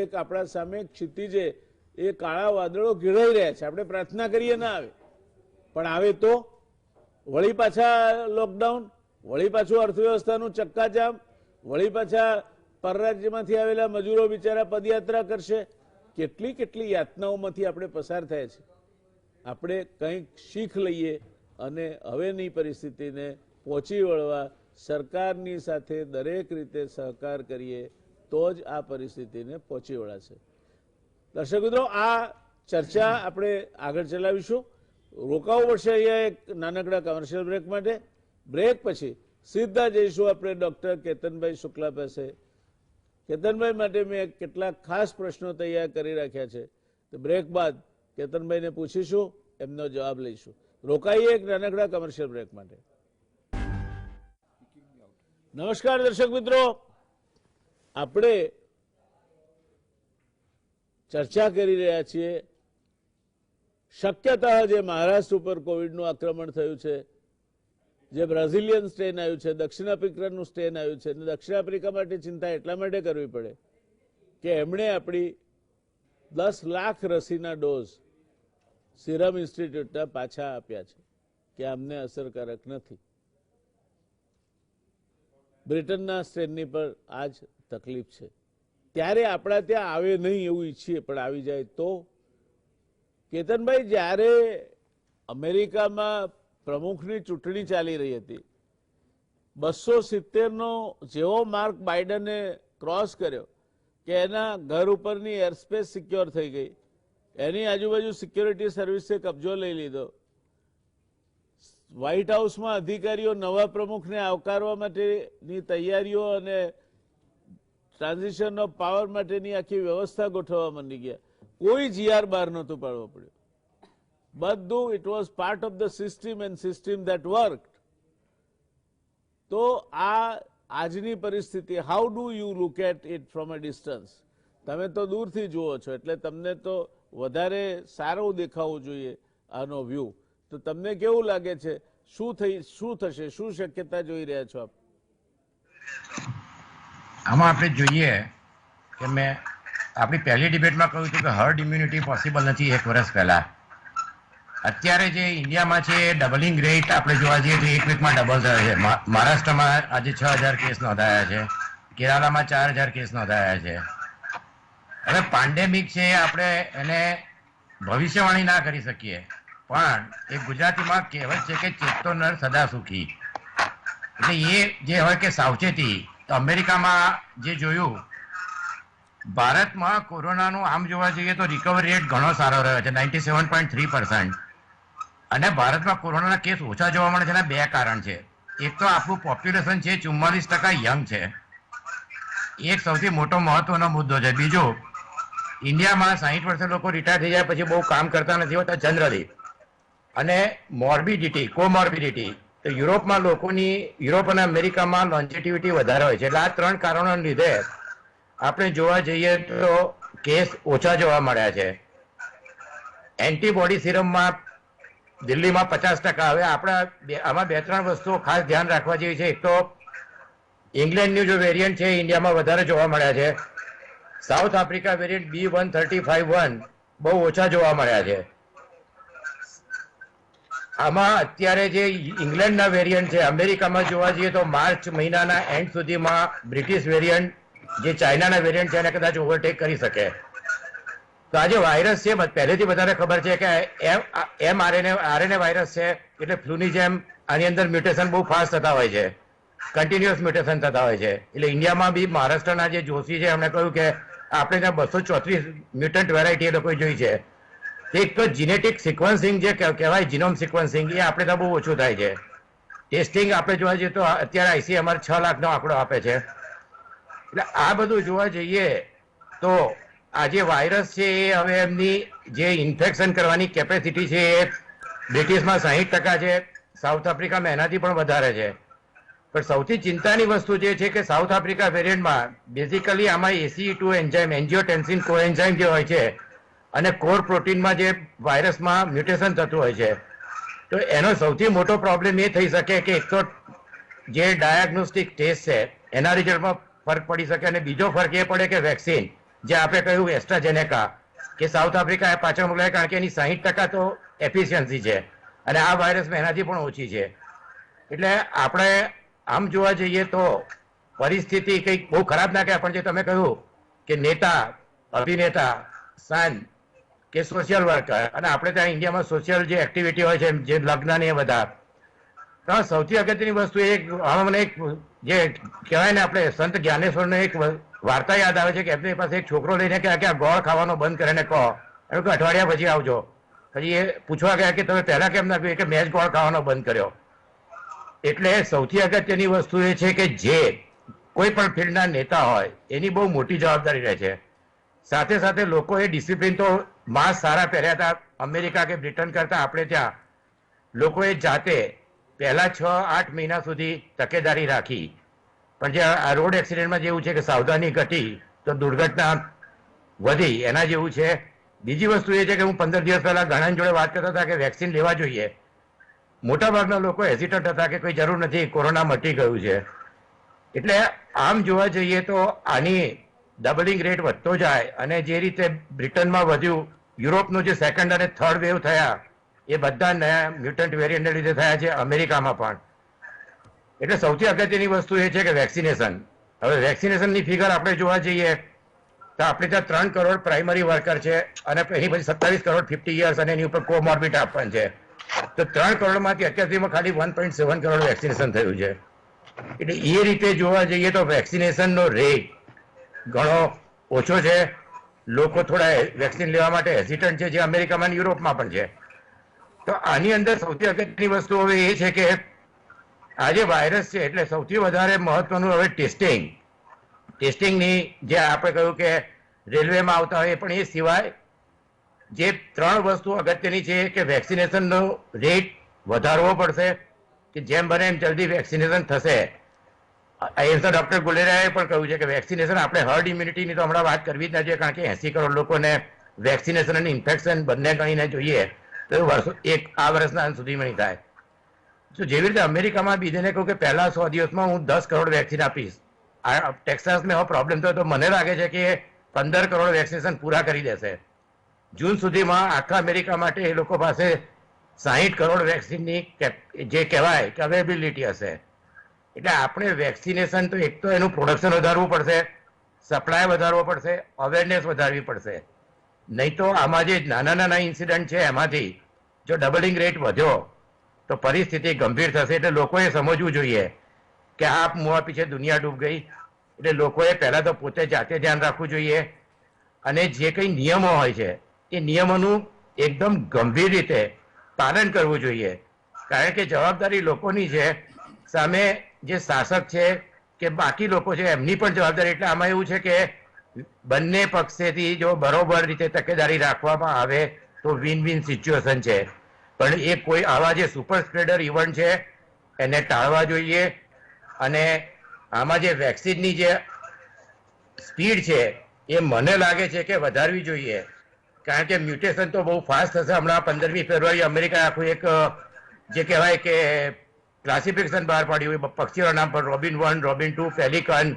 એક આપણા સામે ક્ષિતિજે એ કાળા વાદળો ઘેરાઈ રહ્યા છે. આપણે પ્રાર્થના કરીએ ના આવે, પણ આવે તો વળી પાછા લોકડાઉન, વળી પાછું અર્થવ્યવસ્થાનું ચક્કાજામ, વળી પાછા પરરાજ્યમાંથી આવેલા મજૂરો બિચારા પદયાત્રા કરશે. કેટલી કેટલી યાતનાઓમાંથી આપણે પસાર થયા છે. આપણે કંઈક શીખ લઈએ અને હવેની પરિસ્થિતિને પહોંચી વળવા સરકારની સાથે દરેક રીતે સહકાર કરીએ તો જ આ પરિસ્થિતિને પહોંચી વળાશે. દર્શક મિત્રો, આ ચર્ચા આપણે આગળ ચલાવીશું. રોકાવું પડશે અહીંયા એક નાનકડા કમર્શિયલ બ્રેક માટે. બ્રેક પછી સીધા જઈશું આપણે ડૉક્ટર કેતનભાઈ શુક્લા પાસે. કેતનભાઈ માટે મેં કેટલાક ખાસ પ્રશ્નો તૈયાર કરી રાખ્યા છે. તો બ્રેક બાદ કેતનભાઈને પૂછીશું, એમનો જવાબ લઈશું. રોકાઈએ એક નાનકડા કમર્શિયલ બ્રેક માટે. નમસ્કાર દર્શક મિત્રો, આપણે ચર્ચા કરી રહ્યા છીએ શક્યતા જે મહારાષ્ટ્ર ઉપર કોવિડનું આક્રમણ થયું છે, જે બ્રાઝિલિયન સ્ટ્રેન આવ્યું છે, દક્ષિણ આફ્રિકાનું સ્ટ્રેન આવ્યું છે. દક્ષિણ આફ્રિકા માટે ચિંતા એટલા માટે કરવી પડે કે એમણે આપણી 10 લાખ રસીના ડોઝ સિરમ ઇન્સ્ટિટ્યૂટના પાછા આપ્યા છે કે અમને અસરકારક નથી. બ્રિટનના સ્ટ્રેનની પર આ જ તકલીફ છે. ત્યારે આપણા ત્યાં આવે નહીં એવું ઈચ્છીએ, પણ આવી જાય તો? કેતનભાઈ, જ્યારે અમેરિકામાં પ્રમુખની ચૂંટણી ચાલી રહી હતી, 270નો જેવો માર્ક બાઇડને ક્રોસ કર્યો કે એના ઘર ઉપરની એરસ્પેસ સિક્યોર થઈ ગઈ, એની આજુબાજુ સિક્યોરિટી સર્વિસે કબજો લઈ લીધો, વ્હાઇટ હાઉસમાં અધિકારીઓ નવા પ્રમુખને આવકારવા માટેની તૈયારીઓ અને ટ્રાન્ઝિશન ઓફ પાવર માટેની આખી વ્યવસ્થા ગોઠવવા માંડી ગયા. કોઈ જીઆર બહાર નહોતું પાડવો પડ્યો. બધું it was part of the system and system that worked. તો આ આજની પરિસ્થિતિ, how do you look at it from a distance? તમે તો દૂરથી જુઓ છો એટલે તમને તો વધારે સારું દેખાવું જોઈએ આનો વ્યૂ. તો તમને કેવું લાગે છે? શું થશે? શું શક્યતા જોઈ રહ્યા છો આપ? આમાં આપણે જોઈએ કે મેં આપણી પહેલી ડિબેટમાં કહ્યું હતું કે હર્ડ ઇમ્યુનિટી પોસિબલ નથી 1 વર્ષ પહેલા. અત્યારે જે ઇન્ડિયામાં છે ડબલિંગ રેટ આપણે જોવા જઈએ તો 1 વીકમાં ડબલ થયો છે. મહારાષ્ટ્રમાં આજે 6000 કેસ નોંધાયા છે, કેરાલામાં 4000 કેસ નોંધાયા છે. હવે પેન્ડેમિક છે, આપણે એને ભવિષ્યવાણી ના કરી શકીએ, પણ એ ગુજરાતીમાં કહેવત છે કે ચેતતો નર સદા સુખી. એટલે એ જે હોય કે સાવચેતી. તો અમેરિકામાં જે જોયું, ભારતમાં કોરોનાનું આમ જોવા જઈએ તો રિકવરી રેટ ઘણો સારો રહ્યો છે, 97.3%. અને ભારતમાં કોરોનાના કેસ ઓછા જોવા મળે છે એના 2 કારણ છે. એક તો આપણું પોપ્યુલેશન છે 44% યંગ છે, એક સૌથી મોટો મહત્વનો મુદ્દો છે. બીજો, ઇન્ડિયામાં 60% લોકો રિટાયર થઈ જાય પછી બહુ કામ કરતા નથી હોતા જનરલી. અને મોર્બિડિટી, કોમોર્બિડિટી, તો યુરોપમાં યુરોપ અને અમેરિકામાં લોન્જેટિવિટી વધારે હોય છે. એટલે આ 3 કારણોને લીધે આપણે જોવા જઈએ તો કેસ ઓછા જોવા મળ્યા છે. એન્ટીબોડી સિરમમાં દિલ્હીમાં 50%. હવે આપણે આમાં 2-3 વસ્તુઓ ખાસ ધ્યાન રાખવા જેવી છે. એક તો ઇંગ્લેન્ડનું જો વેરિયન્ટ છે ઇન્ડિયામાં વધારે જોવા મળ્યા છે. સાઉથ આફ્રિકા વેરિયન્ટ B135.1 બહુ ઓછા જોવા મળ્યા છે. આમાં અત્યારે જે ઇંગ્લેન્ડના વેરિયન્ટ છે, અમેરિકામાં જોવા જઈએ તો માર્ચ મહિનાના એન્ડ સુધીમાં બ્રિટિશ વેરિયન્ટ જે ચાઇનાના વેરિયન્ટ છે એને કદાચ ઓવરટેક કરી શકે. તો આ જે વાયરસ છે પહેલેથી બધાને ખબર છે કે આરએનએ વાયરસ છે, એટલે ફ્લૂની જેમ આની અંદર મ્યુટેશન બહુ ફાસ્ટ થતા હોય છે, કન્ટિન્યુઅસ મ્યુટેશન થતા હોય છે. એટલે ઇન્ડિયામાં બી મહારાષ્ટ્રના જે જોશી છે એમણે કહ્યું કે આપણે ત્યાં 234 મ્યુટન્ટ વેરાયટી એ લોકોએ જોઈ છે. એક તો જીનેટિક સિક્વન્સિંગ જે કહેવાય, જીનોમ સિક્વન્સિંગ, એ આપણે ત્યાં બહુ ઓછું થાય છે. ટેસ્ટિંગ આપણે જોવા જઈએ તો અત્યારે ICMR 6 લાખનો આંકડો આપે છે. એટલે આ બધું જોવા જઈએ તો આ જે વાયરસ છે એ હવે એમની જે ઇન્ફેક્શન કરવાની કેપેસિટી છે એ બ્રિટિશમાં 60% છે, સાઉથ આફ્રિકામાં એનાથી પણ વધારે છે. પણ સૌથી ચિંતાની વસ્તુ જે છે કે સાઉથ આફ્રિકા વેરિયન્ટમાં બેઝિકલી આમાં ACE2 એન્ઝાઇમ, એન્જિયોટેન્સિન કોએન્ઝાઇમ જે હોય છે અને કોર પ્રોટીનમાં જે વાયરસમાં મ્યુટેશન થતું હોય છે, તો એનો સૌથી મોટો પ્રોબ્લેમ એ થઈ શકે કે એક તો જે ડાયગ્નોસ્ટિક ટેસ્ટ છે એના રિઝલ્ટમાં ફરક પડી શકે, અને બીજો ફરક એ પડે કે વેક્સિન જે આપણે કહ્યું એસ્ટ્રાઝેનેકા કે સાઉથ આફ્રિકા એ પાછળ મોકલાય કારણ કે એની 60% તો એફિશિયન્સી છે અને આ વાયરસમાં એનાથી પણ ઓછી છે. એટલે આપણે આમ જોવા જઈએ તો પરિસ્થિતિ કંઈક બહુ ખરાબ ના કહેવાય, પણ જે તમે કહ્યું કે નેતા, અભિનેતા, સાંજ કે સોશિયલ વર્કર, અને આપણે ત્યાં ઇન્ડિયામાં સોશિયલ જે એક્ટિવિટી હોય છે જે લગ્ન ને એ બધા, સૌથી અગત્યની વસ્તુ મને એક જે કહેવાય ને આપણે સંત જ્ઞાનેશ્વરને એક વાર્તા યાદ આવે છે કે એમની પાસે એક છોકરો લઈને કે આ ગોળ ખાવાનો બંધ કરીને કહો, એમ કે અઠવાડિયા પછી આવજો. પછી એ પૂછવા ગયા કે તમે પહેલા કેમ ના કહ્યું? કે મેં જ ગોળ ખાવાનો બંધ કર્યો. એટલે સૌથી અગત્યની વસ્તુ એ છે કે જે કોઈ પણ ફિલ્ડના નેતા હોય એની બહુ મોટી જવાબદારી રહે છે. સાથે સાથે લોકોએ ડિસિપ્લિન તો માસ્ક સારા પહેર્યા હતા અમેરિકા કે બ્રિટન કરતા આપણે ત્યાં લોકોએ જાતે પહેલા 6-8 મહિના સુધી તકેદારી રાખી. પણ જે આ રોડ એક્સિડન્ટમાં જેવું છે કે સાવધાની ઘટી તો દુર્ઘટના વધી, એના જેવું છે. બીજી વસ્તુ એ છે કે હું 15 દિવસ પહેલા ઘણા જોડે વાત કરતા હતા કે વેક્સિન લેવા જોઈએ. મોટાભાગના લોકો હેઝિટન્ટ હતા કે કોઈ જરૂર નથી, કોરોના મટી ગયું છે. એટલે આમ જોવા જઈએ તો આની ડબલિંગ રેટ વધતો જાય, અને જે રીતે બ્રિટનમાં વધ્યું, યુરોપનું જે સેકન્ડ અને થર્ડ વેવ થયા એ બધા નયા મ્યુટન્ટ વેરિયન્ટને લીધે થયા છે, અમેરિકામાં પણ. એટલે સૌથી અગત્યની વસ્તુ એ છે કે વેક્સિનેશન. હવે વેક્સિનેશનની ફિગર આપણે જોવા જઈએ તો આપણે ત્યાં 3 કરોડ પ્રાઇમરી વર્કર છે અને એની પછી 27 કરોડ 50 યર્સ અને એની ઉપર કોમોર્બિડ આપવાનું છે. તો 3 કરોડમાંથી અત્યાર સુધીમાં ખાલી 1.7 કરોડ વેક્સિનેશન થયું છે. એટલે એ રીતે જોવા જઈએ તો વેક્સિનેશનનો રેટ ઘણો ઓછો છે. લોકો થોડા વેક્સિન લેવા માટે હેઝિટન્ટ છે, જે અમેરિકામાં યુરોપમાં પણ છે. તો આની અંદર સૌથી અગત્યની વસ્તુ હવે એ છે કે આ જે વાયરસ છે એટલે સૌથી વધારે મહત્વનું હવે ટેસ્ટિંગની જે આપણે કહ્યું કે રેલવેમાં આવતા હોય પણ એ સિવાય જે 3 વસ્તુ અગત્યની છે કે વેક્સિનેશનનો રેટ વધારવો પડશે કે જેમ બને એમ જલ્દી વેક્સિનેશન થશે. એન્સર ડોક્ટર ગુલેરિયાએ પણ કહ્યું છે કે વેક્સિનેશન આપણે હર્ડ ઇમ્યુનિટીની તો હમણાં વાત કરવી જ નથી, કારણ કે 80 કરોડ લોકોને વેક્સિનેશન અને ઇન્ફેક્શન બંને ગણીને જોઈએ તો આ વર્ષના અંત સુધીમાં નહીં થાય. તો જેવી રીતે અમેરિકામાં બીજેને કહ્યું કે પહેલા 100 દિવસમાં હું 10 કરોડ વેક્સિન આપીશ. આ ટેક્સાસમાં એવો પ્રોબ્લેમ થયો તો મને લાગે છે કે 15 કરોડ વેક્સિનેશન પૂરા કરી દેશે. જૂન સુધીમાં આખા અમેરિકા માટે એ લોકો પાસે 60 કરોડ વેક્સિનની જે કહેવાય કે અવેલેબિલિટી હશે. એટલે આપણે વેક્સિનેશન તો એક તો એનું પ્રોડક્શન વધારવું પડશે, સપ્લાય વધારવો પડશે, અવેરનેસ વધારવી પડશે. નહીં તો આમાં જે નાના નાના ઇન્સિડન્ટ છે એમાંથી જો ડબલિંગ રેટ વધ્યો તો પરિસ્થિતિ ગંભીર થશે. એટલે લોકોએ સમજવું જોઈએ કે આ મુવા પીછે દુનિયા ડૂબ ગઈ. એટલે લોકોએ પહેલા તો પોતે જાતે ધ્યાન રાખવું જોઈએ અને જે કંઈ નિયમો હોય છે એ નિયમોનું એકદમ ગંભીર રીતે પાલન કરવું જોઈએ, કારણ કે જવાબદારી લોકોની છે, સામે જે શાસક છે કે બાકી લોકો છે એમની પણ જવાબદારી. એટલે આમાં એવું છે કે બંને પક્ષેથી જો બરોબર રીતે તકેદારી રાખવામાં આવે તો વિન વિન સિચ્યુએશન છે. પણ એ કોઈ આવા જે સુપર સ્પ્રેડર ઇવેન્ટ છે એને ટાળવા જોઈએ. અને આમાં જે વેક્સિનની જે સ્પીડ છે એ મને લાગે છે કે વધારવી જોઈએ, કારણ કે મ્યુટેશન તો બહુ ફાસ્ટ થશે. હમણાં 15મી ફેબ્રુઆરી અમેરિકાએ આખું એક જે કહેવાય કે ક્લાસિફિકેશન બહાર પાડ્યું પક્ષીઓના નામ પર, રોબિન 1, રોબિન 2, પેલિકન,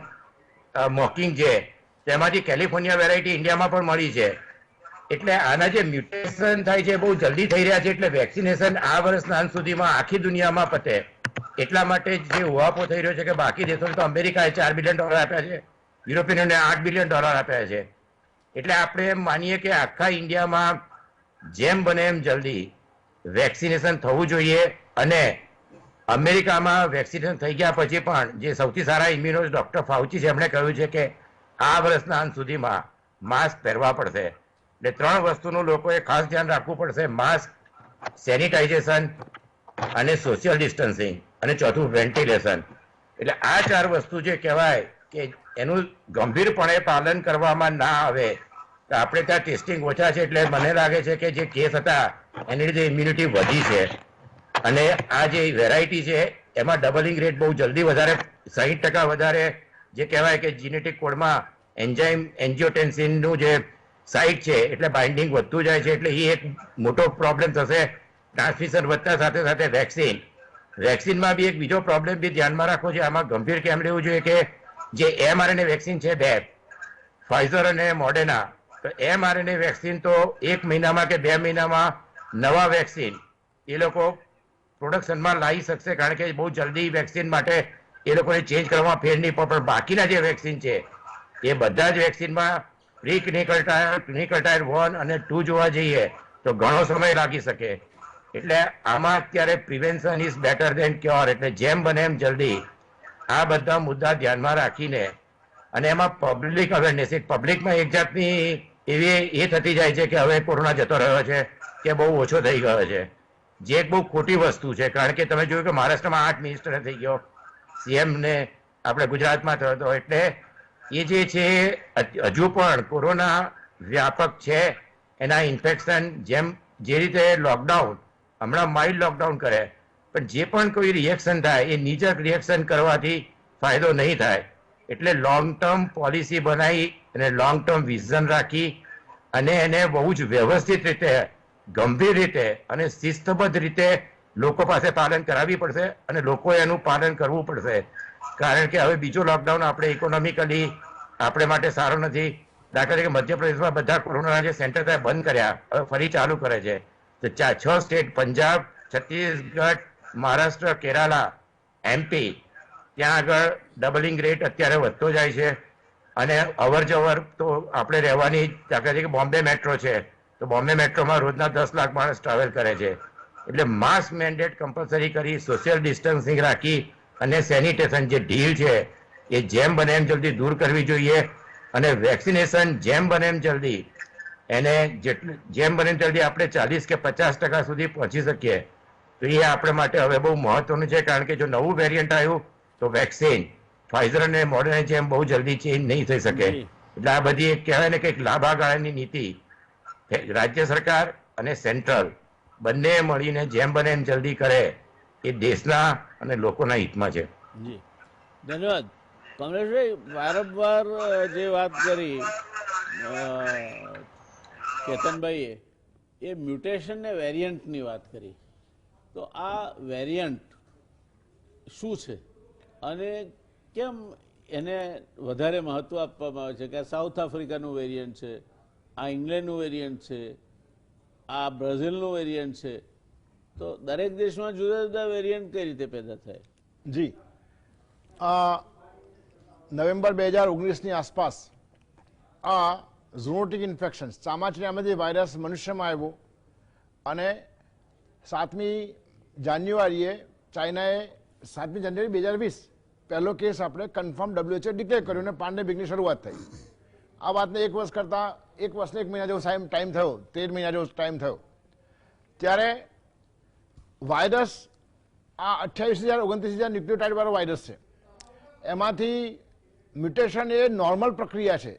મોકિંગ જે, તેમાંથી કેલિફોર્નિયા વેરાયટી ઇન્ડિયામાં પણ મળી છે. એટલે આના જે મ્યુટેશન થાય છે બહુ જલ્દી થઈ રહ્યા છે. એટલે વેક્સિનેશન આ વર્ષના અંત સુધીમાં આખી દુનિયામાં પતે. એટલા માટે જે ઉહાપો થઈ રહ્યો છે કે બાકી દેશોને તો અમેરિકાએ $4 બિલિયન આપ્યા છે, યુરોપિયન યુનિયને $8 બિલિયન આપ્યા છે. એટલે આપણે એમ માનીએ કે આખા ઇન્ડિયામાં જેમ બને એમ જલ્દી વેક્સિનેશન થવું જોઈએ. અને અમેરિકામાં વેક્સિનેશન થઈ ગયા પછી પણ જે સૌથી સારા ઇમ્યુનોલોજીસ્ટ ડોક્ટર ફાઉચી છે એમણે કહ્યું છે કે આ વર્ષના અંત સુધીમાં માસ્ક પહેરવા પડશે. એટલે 3 વસ્તુનું લોકોએ ખાસ ધ્યાન રાખવું પડશે: માસ્ક, સેનિટાઇઝેશન અને સોશિયલ ડિસ્ટન્સિંગ, અને ચોથું વેન્ટિલેશન. એટલે આ 4 વસ્તુ જે કહેવાય કે એનું ગંભીરપણે પાલન કરવામાં ના આવે તો આપણે ત્યાં ટેસ્ટિંગ ઓછા છે. એટલે મને લાગે છે કે જે કેસ હતા એની લીધે ઇમ્યુનિટી વધી છે. અને આ જે વેરાયટી છે એમાં ડબલિંગ રેટ બહુ જલ્દી વધારે, 60% વધારે જે કહેવાય કે જીનેટિક કોડમાં એન્ઝાઇમ એન્જિયોટેન્સિનનું જે સાઇટ છે એટલે બાઇન્ડિંગ વધતું જાય છે. એટલે એ એક મોટો પ્રોબ્લેમ થશે. ટ્રાન્સમિશન વધતા સાથે સાથે વેક્સિનમાં બી એક બીજો પ્રોબ્લેમ બી ધ્યાનમાં રાખવો છે. આમાં ગંભીર કેમ લેવું જોઈએ કે જે mRNA વેક્સિન છે 2, ફાઇઝર અને મોડેના, તો mRNA વેક્સિન તો 1 મહિનામાં કે 2 મહિનામાં નવા વેક્સિન એ લોકો પ્રોડક્શનમાં લાવી શકશે, કારણ કે બહુ જલ્દી વેક્સિન માટે એ લોકોને ચેન્જ કરવામાં ફેર નહીં પડે. પણ બાકીના જે વેક્સિન છે એ બધા જ વેક્સિનમાં પ્રી ક્લિનિકલ ટ્રાયલ 1 અને 2 જોવા જઈએ તો ઘણો સમય લાગી શકે. એટલે આમાં અત્યારે prevention is better than cure. એટલે જેમ બને એમ જલ્દી આ બધા મુદ્દા ધ્યાનમાં રાખીને, અને એમાં પબ્લિક અવેરનેસ, પબ્લિકમાં એક જાતની એવી એ થતી જાય છે કે હવે કોરોના જતો રહ્યો છે કે બહુ ઓછો થઈ ગયો છે, જે એક બહુ ખોટી વસ્તુ છે. કારણ કે તમે જોયું કે મહારાષ્ટ્રમાં 8 મિનિસ્ટર થઈ ગયો, CM ને આપણે ગુજરાતમાં થયો હતો. એટલે એ જે છે હજુ પણ કોરોના વ્યાપક છે. એના ઇન્ફેક્શન જે રીતે લોકડાઉન, હમણાં માઇલ્ડ લોકડાઉન કરે, પણ જે પણ કોઈ રિએક્શન થાય એ નીચક રિએક્શન કરવાથી ફાયદો નહીં થાય. એટલે લોંગ ટર્મ પોલિસી બનાવી અને લોંગ ટર્મ વિઝન રાખી અને એને બહુ જ વ્યવસ્થિત રીતે, ગંભીર રીતે અને શિસ્તબદ્ધ રીતે લોકો પાસે પાલન કરાવવી પડશે અને લોકોએ એનું પાલન કરવું પડશે. કારણ કે હવે બીજો લોકડાઉન આપણે ઇકોનોમિકલી આપણે માટે સારો નથી. દાખલા તરીકે મધ્યપ્રદેશમાં બધા કોરોનાના જે સેન્ટર હતા બંધ કર્યા, હવે ફરી ચાલુ કરે છે. તો 6 સ્ટેટ, પંજાબ, છત્તીસગઢ, મહારાષ્ટ્ર, કેરાલા, MP, ત્યાં આગળ ડબલિંગ રેટ અત્યારે વધતો જાય છે. અને અવર જવર તો આપણે રહેવાની, દાખલા તરીકે બોમ્બે મેટ્રો છે તો બોમ્બે મેટ્રોમાં રોજના 10 લાખ માણસ ટ્રાવેલ કરે છે. એટલે માસ્ક મેન્ડેટ કમ્પલસરી કરી, સોશિયલ ડિસ્ટન્સિંગ રાખી અને સેનિટેશન જે ઢીલ છે એ જેમ બને એમ જલ્દી દૂર કરવી જોઈએ. અને વેક્સિનેશન જેમ બને એમ જલ્દી એને જેમ બને જલ્દી આપણે 40 કે 50% સુધી પહોંચી શકીએ તો એ આપણે માટે હવે બહુ મહત્વનું છે, કારણ કે જો નવું વેરિયન્ટ આવ્યું તો વેક્સિન ફાઇઝર અને મોડર્ન જેમ બહુ જલ્દી ચેન્જ નહીં થઈ શકે. એટલે આ બધી એક કહેવાય ને કે એક લાંબા ગાળાની નીતિ રાજ્ય સરકાર અને સેન્ટ્રલ બંને મળીને જેમ બને એમ જલ્દી કરે એ દેશના અને લોકોના હિતમાં છે. જી ધન્યવાદ. કમલેશભાઈ, વારંવાર જે વાત કરી કેતનભાઈએ એ મ્યુટેશન ને વેરિયન્ટની વાત કરી, તો આ વેરિયન્ટ શું છે અને કેમ એને વધારે મહત્વ આપવામાં આવે છે કે આ સાઉથ આફ્રિકાનું વેરિયન્ટ છે, આ ઇંગ્લેન્ડનું વેરિયન્ટ છે, આ બ્રાઝિલનું વેરિયન્ટ છે, તો દરેક દેશમાં જુદા જુદા વેરિયન્ટ કઈ રીતે પેદા થાય? જી, નવેમ્બર 2019ની આસપાસ આ ઝૂનોટિક ઇન્ફેક્શન ચામાચીડિયામાંથી વાયરસ મનુષ્યમાં આવ્યો અને 7મી જાન્યુઆરીએ ચાઇનાએ 7મી જાન્યુઆરી 2020 પહેલો કેસ આપણે કન્ફર્મ WHO ડિક્લેર કર્યો અને પેન્ડેમિકની શરૂઆત થઈ. આ વાતને 1 વર્ષ કરતાં 1 વર્ષને 1 મહિના જેવો ટાઈમ થયો, 13 મહિના જેવો ટાઈમ થયો. ત્યારે વાયરસ આ 28,000 29,000 ન્યુક્લિયોટાઇડ વાળો વાયરસ છે. એમાંથી મ્યુટેશન એ નોર્મલ પ્રક્રિયા છે.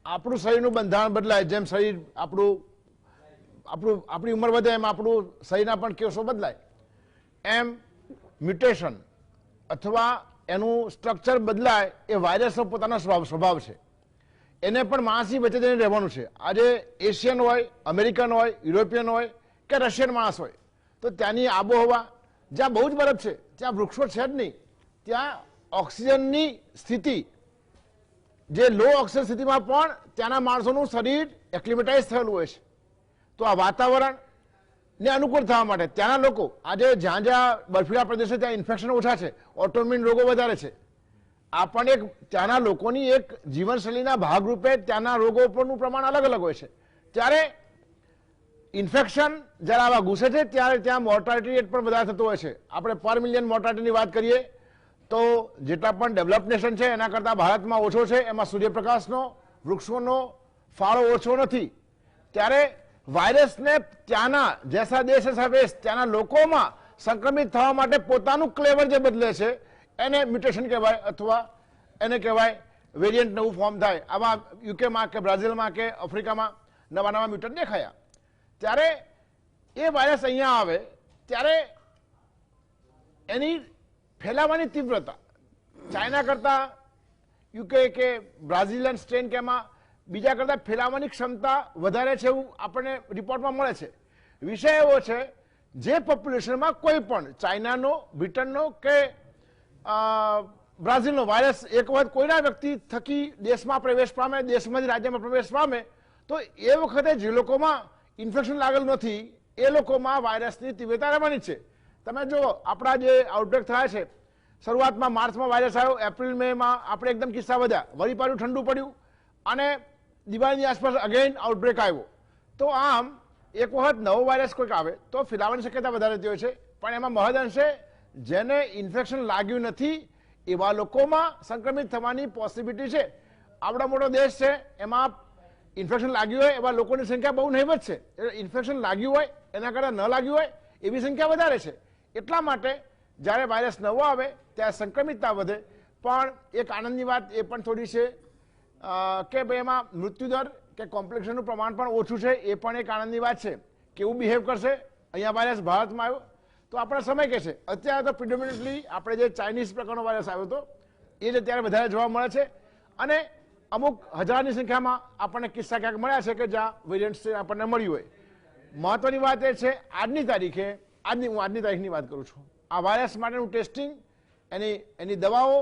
આપણું શરીરનું બંધારણ બદલાય, જેમ શરીર આપણી ઉંમર વધે એમ આપણું શરીરના પણ કેસો બદલાય, એમ મ્યુટેશન અથવા એનું સ્ટ્રક્ચર બદલાય એ વાયરસનો પોતાનો સ્વભાવ છે. એને પણ માણસની વચ્ચે જઈને રહેવાનું છે. આજે એશિયન હોય, અમેરિકન હોય, યુરોપિયન હોય કે રશિયન માણસ હોય, તો ત્યાંની આબોહવા જ્યાં બહુ જ બરફ છે, ત્યાં વૃક્ષો છે જ નહીં, ત્યાં ઓક્સિજનની સ્થિતિ જે લો ઓક્સિજન સ્થિતિમાં પણ ત્યાંના માણસોનું શરીર એક્લિમેટાઇઝ થયેલું હોય છે. તો આ વાતાવરણને અનુકૂળ થવા માટે ત્યાંના લોકો આજે જ્યાં જ્યાં બર્ફીલા પ્રદેશો ત્યાં ઇન્ફેક્શન ઓછા છે, ઓટોઇમ્યુન રોગો વધારે છે. આ પણ એક ત્યાંના લોકોની એક જીવનશૈલીના ભાગરૂપે ત્યાંના રોગો પરનું પ્રમાણ અલગ અલગ હોય છે. ત્યારે ઇન્ફેક્શન જ્યારે આવા ઘૂસે છે ત્યારે ત્યાં મોર્ટાલિટી રેટ પણ વધારે થતો હોય છે. આપણે પર મિલિયન મોર્ટાલિટીની વાત કરીએ તો જેટલા પણ ડેવલપ નેશન છે એના કરતાં ભારતમાં ઓછો છે. એમાં સૂર્યપ્રકાશનો, વૃક્ષોનો ફાળો ઓછો નથી. ત્યારે વાયરસને ત્યાંના જેસા દેશ એસા વેશ, ત્યાંના લોકોમાં સંક્રમિત થવા માટે પોતાનું ક્લેવર જે બદલે છે એને મ્યુટેશન કહેવાય, અથવા એને કહેવાય વેરિયન્ટ નવું ફોર્મ થાય. આમાં યુકેમાં કે બ્રાઝિલમાં કે આફ્રિકામાં નવા નવા મ્યુટન્ટ દેખાયા. ત્યારે એ વાયરસ અહીંયા આવે ત્યારે એની ફેલાવાની તીવ્રતા ચાઇના કરતાં, યુકે કે બ્રાઝિલિયન સ્ટ્રેન કે એમાં બીજા કરતાં ફેલાવાની ક્ષમતા વધારે છે એવું આપણને રિપોર્ટમાં મળે છે. વિષય એવો છે જે પોપ્યુલેશનમાં કોઈ પણ ચાઇનાનો, બ્રિટનનો કે બ્રાઝિલનો વાયરસ એક વખત કોઈના વ્યક્તિ થકી દેશમાં પ્રવેશ પામે, દેશમાંથી રાજ્યમાં પ્રવેશ પામે, તો એ વખતે જે લોકોમાં ઇન્ફેક્શન લાગેલું નથી એ લોકોમાં વાયરસની તીવ્રતા રહેવાની છે. તમે જો આપણા જે આઉટબ્રેક થયા છે, શરૂઆતમાં માર્ચમાં વાયરસ આવ્યો, એપ્રિલ મેમાં આપણે એકદમ કિસ્સા વધ્યા, વળી પાછું ઠંડુ પડ્યું અને દિવાળીની આસપાસ અગેન આઉટબ્રેક આવ્યો. તો આમ એક વખત નવો વાયરસ કોઈક આવે તો ફેલાવાની શક્યતા વધારે રહેતી હોય છે. પણ એમાં મહદઅંશે જેને ઇન્ફેક્શન લાગ્યું નથી એવા લોકોમાં સંક્રમિત થવાની પોસિબિલિટી છે. આવડો મોટો દેશ છે, એમાં ઇન્ફેક્શન લાગ્યું હોય એવા લોકોની સંખ્યા બહુ નહીવત છે. ઇન્ફેક્શન લાગ્યું હોય એના કરતાં ન લાગ્યું હોય એવી સંખ્યા વધારે છે. એટલા માટે જ્યારે વાયરસ નવો આવે ત્યારે સંક્રમિતતા વધે. પણ એક આનંદની વાત એ પણ થોડી છે કે ભાઈ એમાં મૃત્યુદર કે કોમ્પ્લિકેશનનું પ્રમાણ પણ ઓછું છે. એ પણ એક આનંદની વાત છે. કેવું બિહેવ કરશે અહીંયા વાયરસ ભારતમાં આવ્યો તો આપણા સમય કે છે. અત્યારે તો પ્રિડોમિનેટલી આપણે જે ચાઇનીઝ પ્રકારનો વાયરસ આવ્યો હતો એ જ અત્યારે વધારે જોવા મળે છે. અને અમુક હજારની સંખ્યામાં આપણને કિસ્સા ક્યાંક મળ્યા છે કે જ્યાં વેરિયન્ટ્સ આપણને મળ્યું હોય. મહત્વની વાત એ છે આજની તારીખે, હું આજની તારીખની વાત કરું છું, આ વાયરસ માટેનું ટેસ્ટિંગ, એની દવાઓ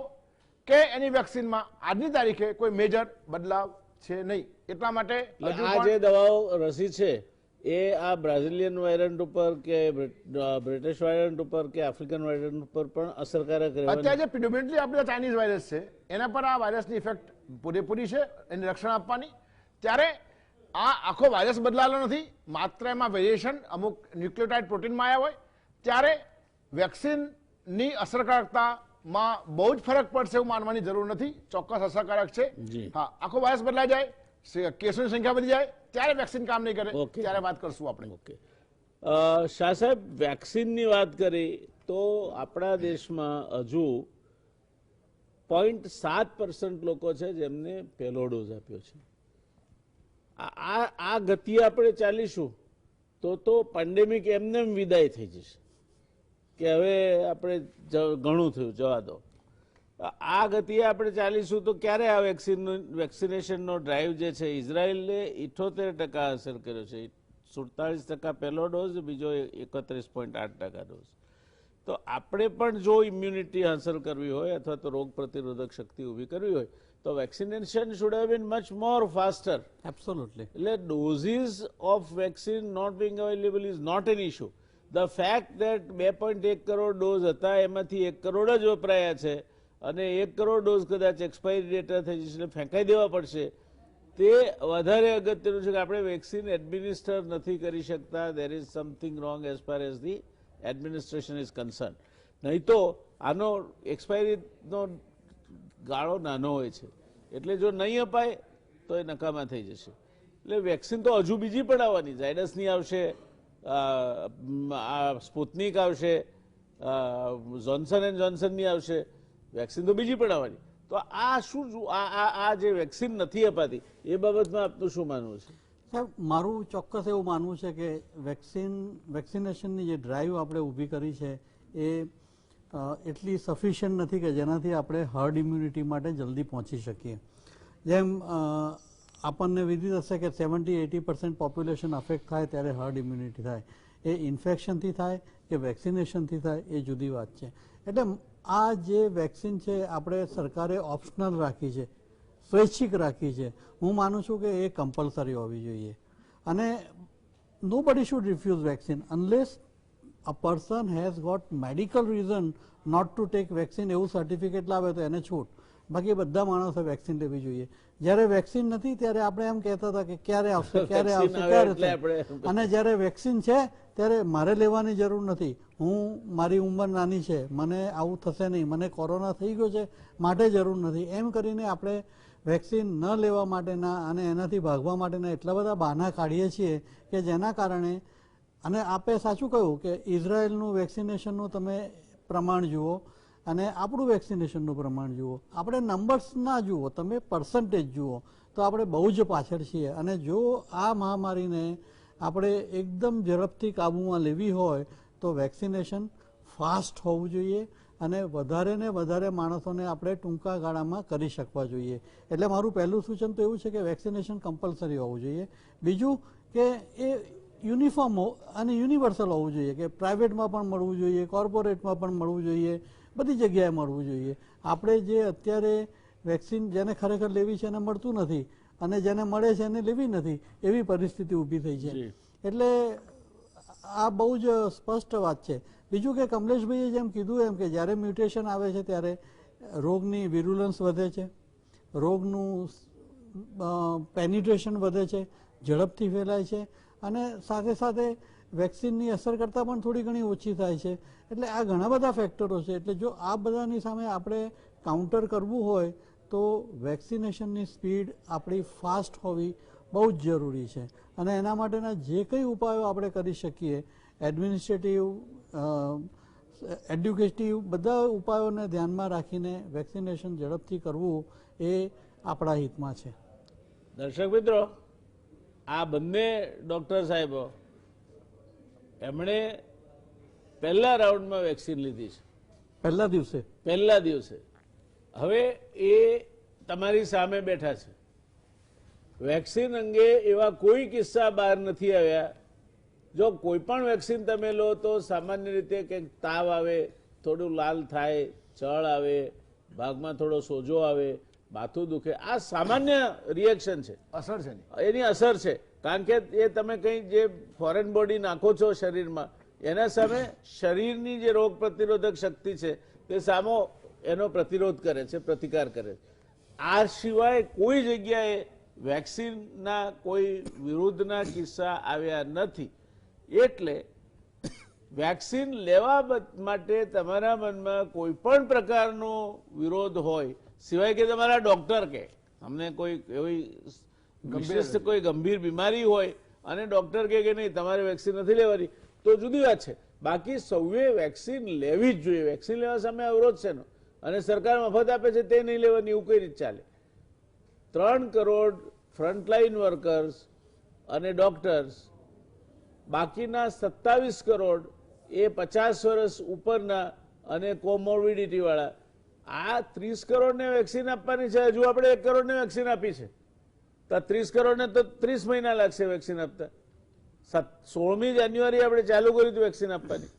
કે એની વેક્સિનમાં આજની તારીખે કોઈ મેજર બદલાવ છે નહીં. એટલા માટે આ જે દવાઓ રસી છે એ આ બ્રાઝિલિયન વેરિયન્ટ ઉપર કે બ્રિટિશ વેરિયન્ટ ઉપર કે આફ્રિકન વેરિયન્ટ ઉપર પણ અસરકારક રહેવાની? અત્યારે જે પ્રિડોમિનેટલી આપણે ચાઇનીઝ વાયરસ છે એના પર આ વાયરસની ઇફેક્ટ પૂરેપૂરી છે, એને રક્ષણ આપવાની. ત્યારે આ આખો વાયરસ બદલાયેલો નથી, માત્ર એમાં વેરિએશન અમુક ન્યુક્લિયોટાઇડ પ્રોટીનમાં આવ્યા હોય. ત્યારે વેક્સિનની અસરકારકતામાં બહુ જ ફરક પડશે એવું માનવાની જરૂર નથી. ચોક્કસ અસરકારક છે. હા, આખો વાયરસ બદલાઈ જાય, કેસોની સંખ્યા વધી જાય ત્યારે વેક્સિન કામ નહીં કરે, Okay. ત્યારે વાત કરશું આપણે. ઓકે, શાહ સાહેબ, વેક્સિનની વાત કરી તો આપણા દેશમાં હજુ 0.7% લોકો છે જેમને પહેલો ડોઝ આપ્યો છે. આ ગતિ આપણે ચાલીશું તો પેન્ડેમિક એમને એમ વિદાય થઈ જશે કે હવે આપણે ઘણું થયું, જવા દો. આ ગતિએ આપણે ચાલીશું તો ક્યારે આ વેક્સિનેશનનો ડ્રાઈવ જે છે, ઇઝરાયલે 78% હાંસલ કર્યો છે, 47% પહેલો ડોઝ, બીજો 31.8% ડોઝ. તો આપણે પણ જો ઇમ્યુનિટી હાંસલ કરવી હોય અથવા તો રોગ પ્રતિરોધક શક્તિ ઊભી કરવી હોય તો vaccination should have been much more faster. Absolutely. એટલે doses of vaccine not being available is not an issue. The fact that 2.1 crore dose હતા એમાંથી 1 કરોડ જ વપરાયા છે અને 1 કરોડ ડોઝ કદાચ એક્સપાયરી ડેટા થઈ જશે એટલે ફેંકાઈ દેવા પડશે, તે વધારે અગત્યનું છે કે આપણે વેક્સિન એડમિનિસ્ટર નથી કરી શકતા. There is something wrong as far as the administration is concern. નહીં તો આનો એક્સપાયરીનો ગાળો નાનો હોય છે એટલે જો નહીં અપાય તો એ નકામા થઈ જશે. એટલે વેક્સિન તો હજુ બીજી પણ આવવાની, ઝાયડસની આવશે, આ સ્પુતનિક આવશે, જોન્સન એન્ડ જોન્સનની આવશે, વેક્સિન તો બીજી પણ આવવાની. તો આ શું આ જે વેક્સિન નથી અપાતી એ બાબતમાં આપનું શું માનવું છે? સાહેબ, મારું ચોક્કસ એવું માનવું છે કે વેક્સિનેશનની જે ડ્રાઈવ આપણે ઊભી કરી છે એ એટલી સફિશિયન્ટ નથી કે જેનાથી આપણે હર્ડ ઇમ્યુનિટી માટે જલ્દી પહોંચી શકીએ. જેમ આપણને વિદિત હશે કે 70-80% પોપ્યુલેશન અફેક્ટ થાય ત્યારે હર્ડ ઇમ્યુનિટી થાય. એ ઇન્ફેક્શનથી થાય કે વેક્સિનેશનથી થાય એ જુદી વાત છે. એટલે આ જે વેક્સિન છે આપણે સરકારે ઓપ્શનલ રાખી છે, સ્વૈચ્છિક રાખી છે. હું માનું છું કે એ કમ્પલસરી હોવી જોઈએ અને nobody should refuse vaccine unless a person has got medical reason not to take vaccine. એવું સર્ટિફિકેટ લાવે તો એને છૂટ, બાકી બધા માણસે વેક્સિન લેવી જોઈએ. જ્યારે વેક્સિન નથી ત્યારે આપણે એમ કહેતા હતા કે ક્યારે આવશે ક્યારે આવશે ક્યારે આવશે, અને જ્યારે વેક્સિન છે ત્યારે મારે લેવાની જરૂર નથી, મારી ઉંમર નાની છે, મને આવું થશે નહીં, મને કોરોના થઈ ગયો છે માટે જરૂર નથી, એમ કરીને આપણે વેક્સિન ન લેવા માટેના અને એનાથી ભાગવા માટેના એટલા બધા બહાના કાઢીએ છીએ કે જેના કારણે, અને આપે સાચું કહ્યું કે ઇઝરાયલનું વેક્સિનેશનનું તમે પ્રમાણ જુઓ અને આપણું વેક્સિનેશનનું પ્રમાણ જુઓ, આપણે નંબર્સ ના જુઓ, તમે પર્સન્ટેજ જુઓ તો આપણે બહુ જ પાછળ છીએ. અને જો આ મહામારીને આપણે એકદમ ઝડપથી કાબૂમાં લેવી હોય તો વેક્સિનેશન ફાસ્ટ હોવું જોઈએ અને વધારે ને વધારે માણસોને આપણે ટૂંકા ગાળામાં કરી શકવા જોઈએ. એટલે મારું પહેલું સૂચન તો એવું છે કે વેક્સિનેશન કમ્પલસરી હોવું જોઈએ. બીજું કે એ યુનિફોર્મ અને યુનિવર્સલ હોવું જોઈએ, કે પ્રાઇવેટમાં પણ મળવું જોઈએ, કોર્પોરેટમાં પણ મળવું જોઈએ, બધી જગ્યાએ મળવું જોઈએ. આપણે જે અત્યારે વેક્સિન જેને ખરેખર લેવી છે એને મળતું નથી અને જેને મળે છે એને લેવી નથી, એવી પરિસ્થિતિ ઊભી થઈ છે. એટલે આ બહુ જ સ્પષ્ટ વાત છે. બીજું કે કમલેશભાઈએ જેમ કીધું એમ કે જ્યારે મ્યુટેશન આવે છે ત્યારે રોગની વિરુલન્સ વધે છે, રોગનું પેનિટ્રેશન વધે છે, ઝડપથી ફેલાય છે અને સાથે સાથે વેક્સિનની અસર કરતાં પણ થોડી ઘણી ઓછી થાય છે. એટલે આ ઘણા બધા ફેક્ટરો છે. એટલે જો આ બધાની સામે આપણે કાઉન્ટર કરવું હોય તો વેક્સિનેશનની સ્પીડ આપણી ફાસ્ટ હોવી બહુ જ જરૂરી છે અને એના માટેના જે કંઈ ઉપાયો આપણે કરી શકીએ, એડમિનિસ્ટ્રેટિવ, એડ્યુકેટિવ, બધા ઉપાયોને ધ્યાનમાં રાખીને વેક્સિનેશન ઝડપથી કરવું એ આપણા હિતમાં છે. દર્શક મિત્રો, આ બંને ડૉક્ટર સાહેબો એમણે પહેલા રાઉન્ડમાં વેક્સિન લીધી છે, પહેલા દિવસે. હવે એ તમારી સામે બેઠા છે. વેક્સિન અંગે એવા કોઈ કિસ્સા બહાર નથી આવ્યા. જો કોઈ પણ વેક્સિન તમે લો તો સામાન્ય રીતે કંઈક તાવ આવે, થોડું લાલ થાય, ચળ આવે, ભાગમાં થોડો સોજો આવે, માથું દુખે, આ સામાન્ય રિએક્શન છે, અસર છે, એની અસર છે. કારણ કે એ તમે કંઈ જે ફોરેન બોડી નાખો છો શરીરમાં, એના સામે શરીરની જે રોગ પ્રતિરોધક શક્તિ છે તે સામો એનો પ્રતિરોધ કરે છે, પ્રતિકાર કરે છે. આ સિવાય કોઈ જગ્યાએ વેક્સિનના કોઈ વિરુદ્ધના કિસ્સા આવ્યા નથી. એટલે વેક્સિન લેવા માટે તમારા મનમાં કોઈ પણ પ્રકારનો વિરોધ હોય, સિવાય કે તમારા ડૉક્ટર કે અમને કોઈ એવી વિશેષ કોઈ ગંભીર બીમારી હોય અને ડોક્ટર કહે કે નહીં તમારે વેક્સિન નથી લેવાની તો જુદી વાત છે. બાકી સૌએ વેક્સિન લેવી જ જોઈએ. વેક્સિન લેવા સામે અવરોધ છે અને સરકાર મફત આપે છે તે નહીં લેવાની એવું કઈ રીતે ચાલે? 3 કરોડ ફ્રન્ટલાઇન વર્કર્સ અને ડોક્ટર્સ, બાકીના 27 કરોડ એ 50 વર્ષ ઉપરના અને કોમોર્બિડિટી વાળા. આ 30 કરોડને વેક્સિન આપવાની છે. હજુ આપણે 1 કરોડને વેક્સિન આપી છે તો 30 કરોડને તો 30 મહિના લાગશે વેક્સિન આપતા. 16મી જાન્યુઆરી આપણે ચાલુ કર્યું હતું વેક્સિન આપવાની.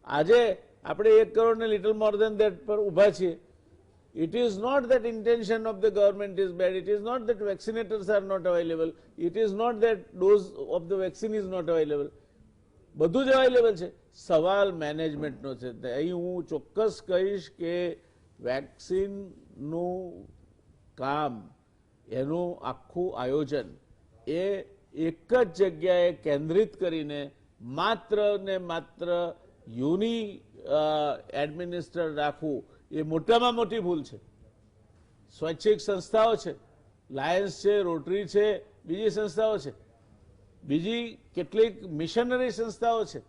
આજે આપણે 1 કરોડને લિટલ મોર દેન ધેટ પર ઊભા છીએ. It is not that intention of the government is bad. It is not that vaccinators are not available. It is not that dose of the vaccine is not available. બધું જ available છે. સવાલ મેનેજમેન્ટનો છે. અહીં હું ચોક્કસ કહીશ કે વેક્સિનનું કામ, એનું આખું આયોજન એ એક જ જગ્યાએ કેન્દ્રિત કરીને માત્ર ને માત્ર એડમિનિસ્ટર રાખવું એ મોટામાં મોટી ભૂલ છે. સ્વૈચ્છિક સંસ્થાઓ છે, લાયન્સ છે, રોટરી છે, બીજી સંસ્થાઓ છે, બીજી કેટલીક મિશનરી સંસ્થાઓ છે,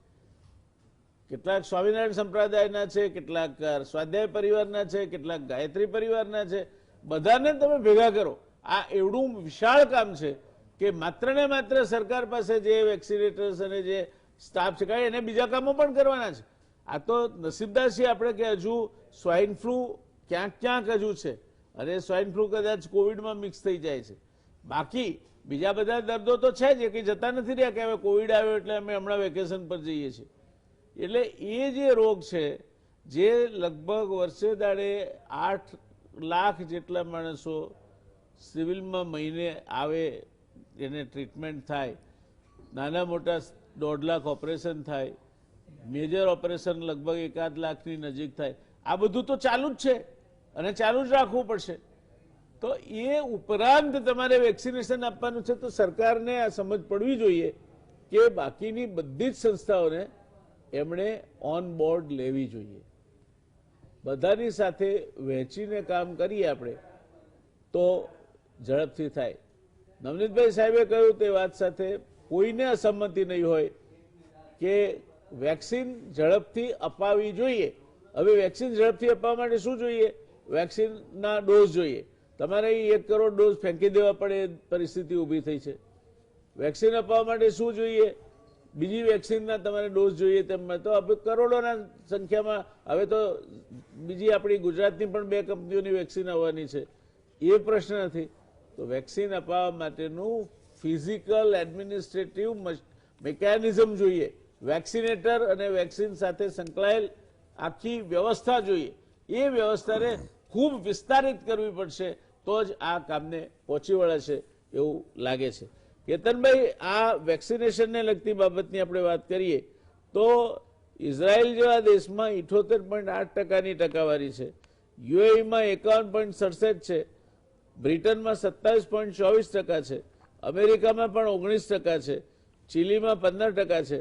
કેટલાક સ્વામિનારાયણ સંપ્રદાયના છે, કેટલાક સ્વાધ્યાય પરિવારના છે, કેટલાક ગાયત્રી પરિવારના છે. બધાને તમે ભેગા કરો. આ એવડું વિશાળ કામ છે કે માત્ર ને માત્ર સરકાર પાસે જે વેક્સિનેટર્સ અને જે સ્ટાફ છે કારણ એને બીજા કામો પણ કરવાના છે. આ તો નસીબદાર છીએ આપણે કે હજુ સ્વાઇન ફ્લૂ ક્યાંક ક્યાંક હજુ છે અને સ્વાઇન ફ્લૂ કદાચ કોવિડમાં મિક્સ થઈ જાય છે. બાકી બીજા બધા દર્દો તો છે જ, કંઈ જતા નથી રહ્યા કે હવે કોવિડ આવ્યો એટલે અમે હમણાં વેકેશન પર જઈએ છીએ. એટલે એ જે રોગ છે જે લગભગ વર્ષે દાડે 8 લાખ જેટલા માણસો સિવિલમાં મહિને આવે, એને ટ્રીટમેન્ટ થાય, નાના મોટા 1.5 લાખ ઓપરેશન થાય, મેજર ઓપરેશન લગભગ 1.5 લાખની નજીક થાય. આ બધું તો ચાલુ જ છે અને ચાલુ જ રાખવું પડશે. તો એ ઉપરાંત તમારે વેક્સિનેશન આપવાનું છે તો સરકારને આ સમજ પડવી જોઈએ કે બાકીની બધી જ સંસ્થાઓને એમણે ઓન બોર્ડ લેવી જોઈએ. બધાની સાથે વહેંચીને કામ કરીએ આપણે તો ઝડપથી થાય. નવનીતભાઈ સાહેબે કહ્યું તે વાત સાથે કોઈને અસંમતિ નહીં હોય કે વેક્સિન ઝડપથી અપાવી જોઈએ. હવે વેક્સિન ઝડપથી અપાવવા માટે શું જોઈએ? વેક્સિનના ડોઝ જોઈએ. તમારે 1 કરોડ ડોઝ ફેંકી દેવા પડે પરિસ્થિતિ ઊભી થઈ છે. વેક્સિન અપાવવા માટે શું જોઈએ? બીજી વેક્સિનના તમારે ડોઝ જોઈએ. તેમાં તો હવે કરોડોના સંખ્યામાં હવે તો બીજી આપણી ગુજરાતની પણ 2 કંપનીઓની વેક્સિન આવવાની છે. એ પ્રશ્ન નથી. તો વેક્સિન અપાવવા માટેનું ફિઝિકલ એડમિનિસ્ટ્રેટિવ મિકેનિઝમ જોઈએ. વેક્સિનેટર અને વેક્સિન સાથે સંકળાયેલ આખી વ્યવસ્થા જોઈએ. એ વ્યવસ્થાને ખૂબ વિસ્તારિત કરવી પડશે તો જ આ કામને પહોંચી વળાશે એવું લાગે છે. કેતનભાઈ, આ વેક્સિનેશનને લગતી બાબતની આપણે વાત કરીએ તો ઇઝરાયલ જેવા દેશમાં 78.8%ની ટકાવારી છે, યુએઈમાં 51.67 છે, બ્રિટનમાં 27.24% છે, અમેરિકામાં પણ 19% છે, ચીલીમાં 15% છે.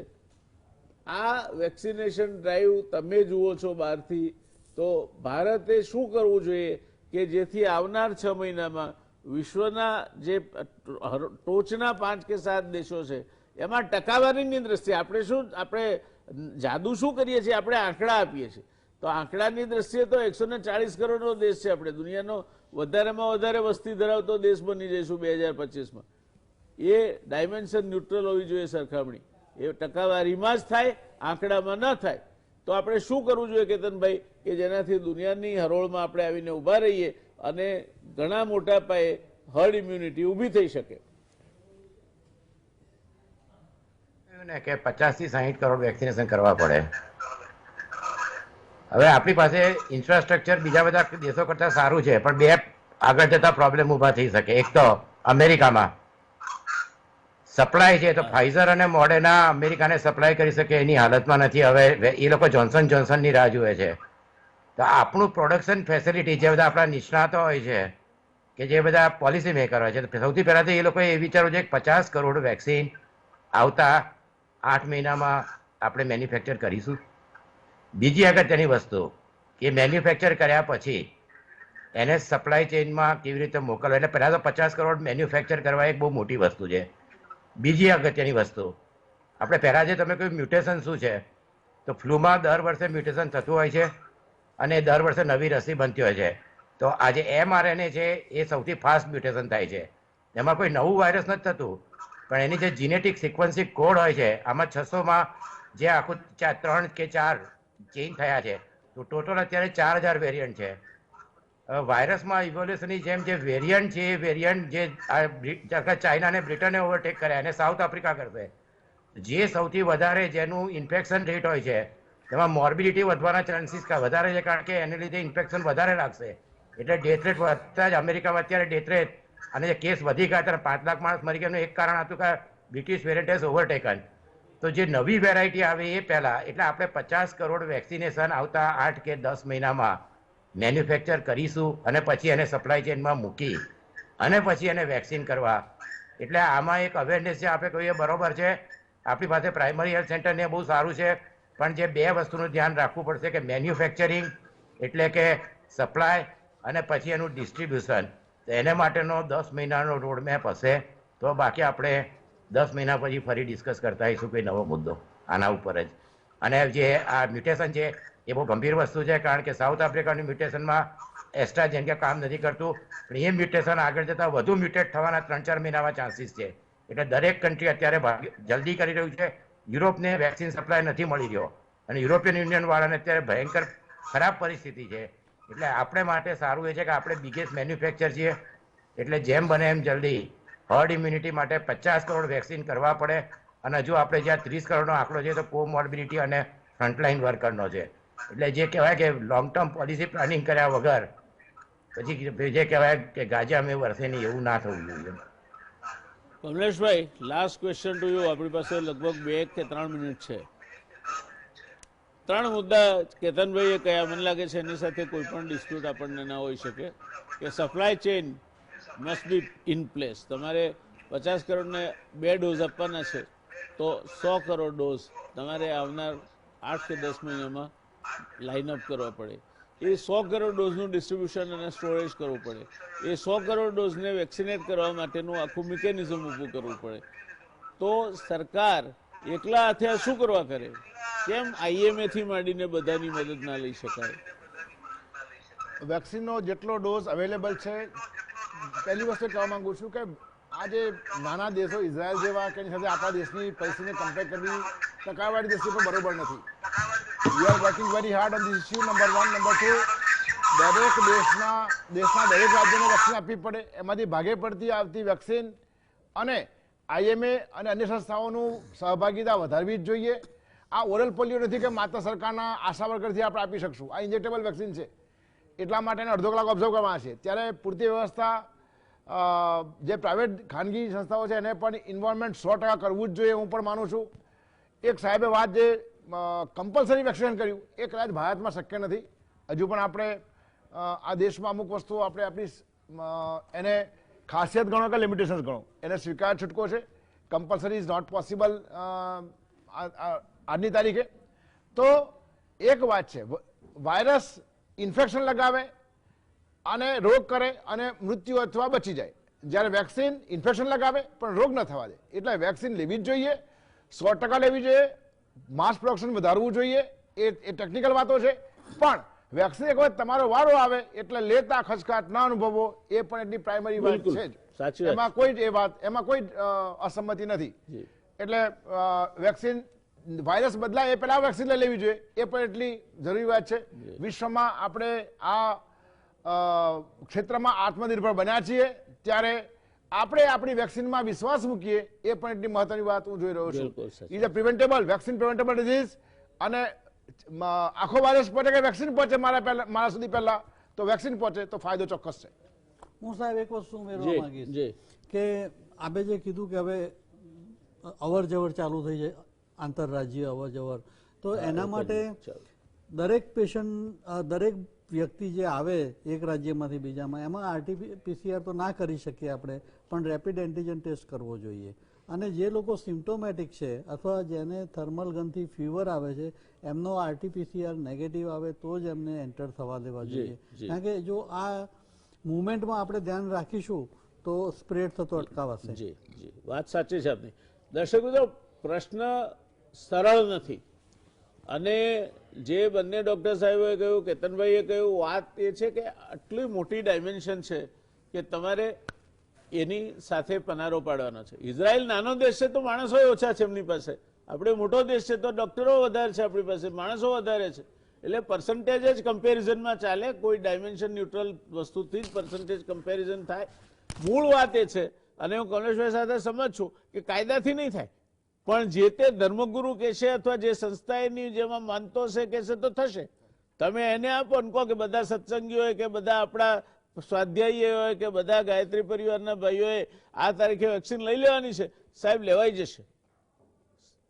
આ વેક્સિનેશન ડ્રાઈવ તમે જુઓ છો બહારથી, તો ભારતે શું કરવું જોઈએ કે જેથી આવનાર 6 મહિનામાં વિશ્વના જે ટોચના 5 કે 7 દેશો છે એમાં ટકાવારીની દ્રષ્ટિએ આપણે જાદુ શું કરીએ છીએ? આપણે આંકડા આપીએ છીએ. તો આંકડાની દ્રષ્ટિએ તો 140 કરોડનો દેશ છે. આપણે દુનિયાનો વધારેમાં વધારે વસ્તી ધરાવતો દેશ બની જઈશું 2025માં. એ ડાયમેન્શન ન્યુટ્રલ હોવી જોઈએ સરખામણી. એ ટકાવારીમાં જ થાય, આંકડામાં ન થાય. તો આપણે શું કરવું જોઈએ કેતનભાઈ કે જેનાથી દુનિયાની હરોળમાં આપણે આવીને ઊભા રહીએ અને ઘણા મોટા પાયે હર્ડ ઇમ્યુનિટી ઊભી થઈ શકે? કે 50 થી 60 કરોડ વેક્સિનેશન કરવા પડે. હવે આપણી પાસે ઇન્ફ્રાસ્ટ્રક્ચર બીજા બધા દેશો કરતા સારું છે, પણ 2 આગળ જતા પ્રોબ્લેમ ઊભા થઈ શકે. એક તો અમેરિકામાં સપ્લાય છે તો ફાઇઝર અને મોડેના અમેરિકાને સપ્લાય કરી શકે એની હાલતમાં નથી. હવે એ લોકો જોન્સન જોન્સનની રાહ જુએ છે. તો આપણું પ્રોડક્શન ફેસિલિટી જે બધા આપણા નિષ્ણાતો હોય છે કે જે બધા પોલિસી મેકર હોય છે, તો સૌથી પહેલાં તો એ લોકોએ એ વિચારવું છે કે 50 કરોડ વેક્સિન આવતા 8 મહિનામાં આપણે મેન્યુફેક્ચર કરીશું. બીજી અગત્યની વસ્તુ કે મેન્યુફેક્ચર કર્યા પછી એને સપ્લાય ચેઇનમાં કેવી રીતે મોકલવા. એટલે પહેલાં તો 50 કરોડ મેન્યુફેક્ચર કરવા એક બહુ મોટી વસ્તુ છે. બીજી અગત્યની વસ્તુ, આપણે પહેલાં જે તમે કહ્યું મ્યુટેશન શું છે, તો ફ્લૂમાં દર વર્ષે મ્યુટેશન થતું હોય છે અને દર વર્ષે નવી રસી બનતી હોય છે. તો આજે mRNA છે એ સૌથી ફાસ્ટ મ્યુટેશન થાય છે. એમાં કોઈ નવું વાયરસ નથી થતું, પણ એની જે જીનેટિક સિક્વન્સિંગ કોડ હોય છે, આમાં 600માં જે આખું 3 કે 4 ચેન્જ થયા છે, તો ટોટલ અત્યારે 4000 વેરિયન્ટ છે. વાયરસમાં ઇવોલ્યુશનની જેમ જે વેરિયન્ટ છે એ વેરિયન્ટ જે ચાઇના અને બ્રિટને ઓવરટેક કર્યા અને સાઉથ આફ્રિકા કરશે, જે સૌથી વધારે જેનું ઇન્ફેક્શન રેટ હોય છે તેમાં મોર્બિડિટી વધવાના ચાન્સીસ વધારે છે, કારણ કે એને લીધે ઇન્ફેક્શન વધારે લાગશે. એટલે ડેથ રેટ વધતા જ અમેરિકામાં અત્યારે ડેથ રેટ અને જે કેસ વધી ગયા ત્યારે 5 લાખ માણસ મરી ગયા, એક કારણ હતું કે બ્રિટિશ વેરિયન્ટ હેઝ ઓવરટેકન. તો જે નવી વેરાયટી આવે એ પહેલાં, એટલે આપણે 50 કરોડ વેક્સિનેશન આવતા 8 કે 10 મહિનામાં મેન્યુફેક્ચર કરીશું અને પછી એને સપ્લાય ચેઇનમાં મૂકી અને પછી એને વેક્સિન કરવા. એટલે આમાં એક અવેરનેસ જે આપણે કહીએ બરોબર છે. આપણી પાસે પ્રાઇમરી હેલ્થ સેન્ટર ને બહુ સારું છે, પણ જે બે વસ્તુનું ધ્યાન રાખવું પડશે કે મેન્યુફેક્ચરિંગ એટલે કે સપ્લાય અને પછી એનું ડિસ્ટ્રીબ્યુશન. તો એને માટેનો 10 મહિનાનો રોડમેપ હશે, તો બાકી આપણે 10 મહિના પછી ફરી ડિસ્કસ કરતા આવીશું કોઈ નવો મુદ્દો આના ઉપર જ. અને જે આ મ્યુટેશન છે એ બહુ ગંભીર વસ્તુ છે, કારણ કે સાઉથ આફ્રિકાની મ્યુટેશનમાં એસ્ટ્રાઝેનેકા કામ નથી કરતું, પણ એ મ્યુટેશન આગળ જતાં વધુ મ્યુટેટ થવાના 3-4 મહિનામાં ચાન્સીસ છે. એટલે દરેક કન્ટ્રી અત્યારે જલ્દી કરી રહ્યું છે. યુરોપને વેક્સિન સપ્લાય નથી મળી રહ્યો અને યુરોપિયન યુનિયન વાળાને અત્યારે ભયંકર ખરાબ પરિસ્થિતિ છે. એટલે આપણે માટે સારું એ છે કે આપણે બિગેસ્ટ મેન્યુફેક્ચર છીએ, એટલે જેમ બને એમ જલ્દી હર્ડ ઇમ્યુનિટી માટે 50 કરોડ વેક્સિન કરવા પડે. અને હજુ આપણે જ્યાં 30 કરોડનો આંકડો છે તો કોમોર્બિડિટી અને ફ્રન્ટલાઇન વર્કરનો છે. એટલે જે કહેવાય કે લોંગ ટર્મ પોલિસી પ્લાનિંગ કર્યા વગર પછી જે કહેવાય કે ગાજા મેં વરસે નહીં, એવું ના થવું જોઈએ. કમલેશભાઈ, લાસ્ટ ક્વેશ્ચન ટુ યુ. આપણી પાસે લગભગ 2 કે 3 મિનિટ છે. 3 મુદ્દા કેતનભાઈએ કયા, મને લાગે છે એની સાથે કોઈ પણ ડિસ્પ્યુટ આપણને ના હોઈ શકે કે supply chain must be in place. તમારે 50 કરોડને 2 ડોઝ આપવાના છે તો 100 કરોડ ડોઝ તમારે આવનાર 8 કે 10 મહિનામાં લાઇનઅપ કરવા પડે. એ 100 કરોડ ડોઝનું ડિસ્ટ્રીબ્યુશન અને સ્ટોરેજ કરવું પડે. એ 100 કરોડ ડોઝને વેક્સિનેટ કરવા માટેનું આખું મિકેનિઝમ ઊભું કરવું પડે. તો સરકાર એકલા હાથે શું કરવા કરે? કેમ IMA થી માંડીને બધાની મદદ ના લઈ શકાય? વેક્સિનનો જેટલો ડોઝ અવેલેબલ છે, પહેલી વસ્તુ કહેવા માંગુ છું કે આજે નાના દેશો ઇઝરાયલ જેવા કે એની સાથે આપણા દેશની પરિસ્થિતિને કમ્પેર કરવી ટકાવારી દ્રષ્ટિએ પણ બરોબર નથી. We are working very hard on this issue. Number 1. Number 2, દરેક દેશના દરેક રાજ્યોને વેક્સિન આપવી પડે. એમાંથી ભાગે પડતી આવતી વેક્સિન અને IMA અને અન્ય સંસ્થાઓનું સહભાગિતા વધારવી જ જોઈએ. આ ઓરલ પોલિયો નથી કે માત્ર સરકારના આશા વર્કરથી આપણે આપી શકશું. આ ઇન્જેક્ટેબલ વેક્સિન છે, એટલા માટે એને અડધો કલાક ઓબ્ઝર્વ કરવાના છે. ત્યારે પૂરતી વ્યવસ્થા જે પ્રાઇવેટ ખાનગી સંસ્થાઓ છે એને પણ ઇન્વોલ્વમેન્ટ 100% કરવું જ જોઈએ, હું પણ માનું છું. એક સાહેબે વાત જે કમ્પલસરી વેક્સિનેશન કર્યું એ કદાચ ભારતમાં શક્ય નથી. હજુ પણ આપણે આ દેશમાં અમુક વસ્તુઓ આપણે આપણી એને ખાસિયત ગણો કે લિમિટેશન્સ ગણો, એને સ્વીકાર છૂટકો છે. કમ્પલસરી ઇઝ નોટ પોસિબલ આજની તારીખે. તો એક વાત છે, વાયરસ ઇન્ફેક્શન લગાવે અને રોગ કરે અને મૃત્યુ અથવા બચી જાય, જ્યારે વેક્સિન ઇન્ફેક્શન લગાવે પણ રોગ ન થવા દે. એટલે વેક્સિન લેવી જ જોઈએ, 100% લેવી જોઈએ. માસ પ્રોડક્શન વધારવું જોઈએ, એ ટેકનિકલ વાતો છે. પણ વેક્સિન એક વખત તમારો વારો આવે એટલે લેતા ખચકાટ ના અનુભવો, એ પણ એટલી પ્રાઇમરી વાત છે જ. એમાં કોઈ અસંમતિ નથી. એટલે વેક્સિન વાયરસ બદલાય એ પહેલા વેક્સિન લઈ લેવી જોઈએ, એ પણ એટલી જરૂરી વાત છે. વિશ્વમાં આપણે આ ક્ષેત્રમાં આત્મનિર્ભર બન્યા છીએ, ત્યારે આપણે આપણી વેક્સિનમાં વિશ્વાસ મૂકીએ, એ પણ એટલી મહત્વની વાત હું જોઈ રહ્યો છું. Is a preventable, vaccine preventable disease. અને આખો વાયરસ પહોંચે કે વેક્સિન પહોંચે મારા સુધી પહેલા, તો વેક્સિન પહોંચે તો ફાયદો ચોક્કસ છે. હું સાહેબ એક વસ્તુ ઉમેરવા માંગીશ કે આપે જે કીધું કે હવે અવર જવર ચાલુ થઈ જાય, આંતરરાજ્ય અવર જવર, તો એના માટે દરેક પેશન્ટ, દરેક વ્યક્તિ જે આવે એક રાજ્યમાંથી બીજામાં, એમાં RT-PCR તો ના કરી શકીએ આપણે, પણ રેપિડ એન્ટિજન ટેસ્ટ કરવો જોઈએ. અને જે લોકો સિમ્પ્ટોમેટિક છે અથવા જેને થર્મલ ગનથી ફીવર આવે છે, એમનો RT-PCR નેગેટિવ આવે તો જ એમને એન્ટર થવા દેવા જોઈએ. કારણ કે જો આ મુવમેન્ટમાં આપણે ધ્યાન રાખીશું તો સ્પ્રેડ થતો અટકાવાશે. જી જી, વાત સાચી છે આપની. દર્શક મિત્રો, પ્રશ્ન સરળ નથી અને જે બંને ડોક્ટર સાહેબોએ કહ્યું, કેતનભાઈએ કહ્યું, વાત એ છે કે આટલી મોટી ડાયમેન્શન છે કે તમારે એની સાથે પનારો પાડવાનો છે. ઇઝરાયલ નાનો દેશ છે તો માણસો ઓછા છે એમની પાસે, આપણે મોટો દેશ છે તો ડોક્ટરો વધારે છે આપણી પાસે, માણસો વધારે છે, એટલે પર્સન્ટેજ જ કમ્પેરિઝનમાં ચાલે. કોઈ ડાયમેન્શન ન્યુટ્રલ વસ્તુથી જ પર્સન્ટેજ કમ્પેરિઝન થાય. મૂળ વાત એ છે, અને હું કમલેશભાઈ સાથે સમજ છું કે કાયદાથી નહીં થાય, પણ જે તે ધર્મગુરુ કહેશે અથવા જે સંસ્થા એની જેમાં માનતો છે કહેશે તો થશે. તમે એને આપો ને કહો કે બધા સત્સંગીઓ હોય કે બધા આપણા સ્વાધ્યાયી હોય કે બધા ગાયત્રી પરિવારના ભાઈઓએ આ તારીખે વેક્સિન લઈ લેવાની છે, સાહેબ લેવાઈ જશે.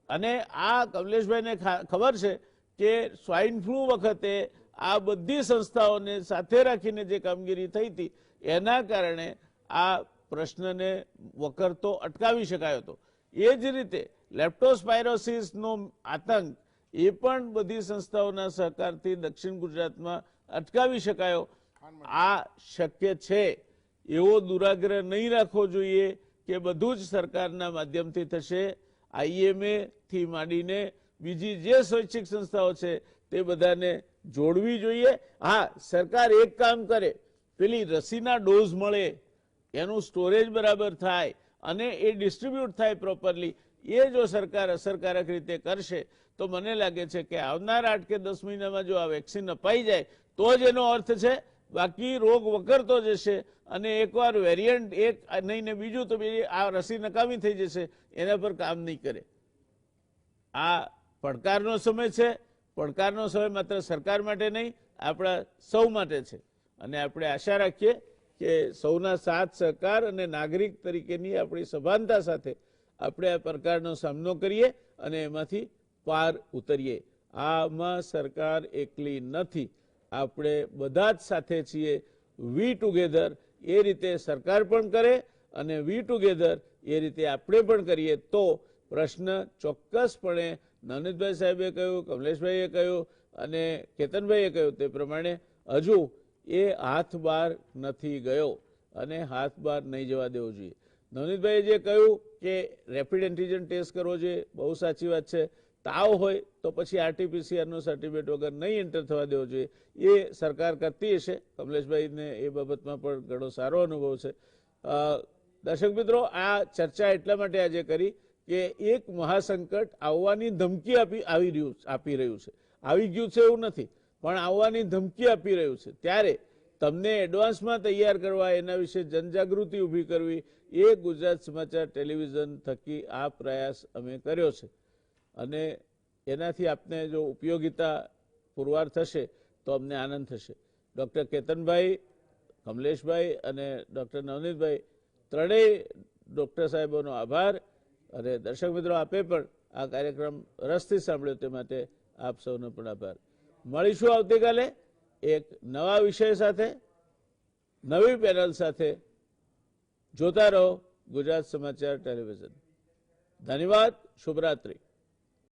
અને આ કમલેશભાઈને ખબર છે કે સ્વાઇન ફ્લૂ વખતે આ બધી સંસ્થાઓને સાથે રાખીને જે કામગીરી થઈ હતી એના કારણે આ પ્રશ્નને વકરતો અટકાવી શકાયો હતો. એ જ રીતે લેપ્ટોસ્પાયરોસિસનો આતંક એ પણ બધી સંસ્થાઓના સહકારથી દક્ષિણ ગુજરાતમાં અટકાવી શકાયો. આ શક્ય છે એવો દુરાગ્રહ નહીં રાખવો જોઈએ કે બધું જ સરકારના માધ્યમથી થશે. IMA થી માંડીને બીજી જે સ્વૈચ્છિક સંસ્થાઓ છે તે બધાને જોડવી જોઈએ. હા, સરકાર એક કામ કરે, પેલી રસીના ડોઝ મળે, એનું સ્ટોરેજ બરાબર થાય અને એ ડિસ્ટ્રીબ્યુટ થાય પ્રોપરલી, એ જો સરકાર અસરકારક રીતે કરશે તો મને લાગે છે કે આવનાર 8 કે 10 મહિનામાં જો આ વેક્સિન અપાઈ જાય તો જ એનો અર્થ છે. બાકી રોગ વકરતો જશે અને એકવાર વેરિયન્ટ એક નહીં ને બીજું તો આ રસી નકામી થઈ જશે, એના પર કામ નહીં કરે. આ પડકારનો સમય છે. પડકારનો સમય માત્ર સરકાર માટે નહીં, આપણા સૌ માટે છે. અને આપણે આશા રાખીએ કે સૌના સાથ સહકાર અને નાગરિક તરીકેની આપણી સભાનતા સાથે આપણે આ પડકારનો સામનો કરીએ અને એમાંથી પાર ઉતરીએ. આમાં સરકાર એકલી નથી, આપણે બધા જ સાથે છીએ. વી ટુગેધર એ રીતે સરકાર પણ કરે અને વી ટુગેધર એ રીતે આપણે પણ કરીએ તો પ્રશ્ન ચોક્કસપણે નવનીતભાઈ સાહેબે કહ્યું, કમલેશભાઈએ કહ્યું અને કેતનભાઈએ કહ્યું તે પ્રમાણે હજુ એ હાથ બહાર નથી ગયો અને હાથ બહાર નહીં જવા દેવો જોઈએ. નવનીતભાઈએ જે કહ્યું કે રેપિડ એન્ટીજન ટેસ્ટ કરવો જોઈએ, બહુ સાચી વાત છે. તાવ હોય તો પછી RT-PCR સર્ટિફિકેટ વગર નહીં એન્ટર થવા દેવો જોઈએ. એ સરકાર કરતી હશે. કમલેશભાઈને એ બાબતમાં પણ ઘણો સારો અનુભવ છે. દર્શક મિત્રો, આ ચર્ચા એટલા માટે આજે કરી કે એક મહાસંકટ આવવાની ધમકી આપી રહ્યું છે. આવી ગયું છે એવું નથી, પણ આવવાની ધમકી આપી રહ્યું છે. ત્યારે તમને એડવાન્સમાં તૈયાર કરવા, એના વિશે જનજાગૃતિ ઊભી કરવી, એ ગુજરાત સમાચાર ટેલિવિઝન થકી આ પ્રયાસ અમે કર્યો છે. અને એનાથી આપને જો ઉપયોગિતા પુરવાર થશે તો અમને આનંદ થશે. ડૉક્ટર કેતનભાઈ, કમલેશભાઈ અને ડૉક્ટર નવનીતભાઈ ત્રણેય ડૉક્ટર સાહેબોનો આભાર. અને દર્શક મિત્રો, આપે પણ આ કાર્યક્રમ રસથી સાંભળ્યો તે માટે આપ સૌનો પણ આભાર. મળીશું આવતીકાલે એક નવા વિષય સાથે, નવી પેનલ સાથે. જોતા રહો ગુજરાત સમાચાર ટેલિવિઝન. ધન્યવાદ. શુભરાત્રી.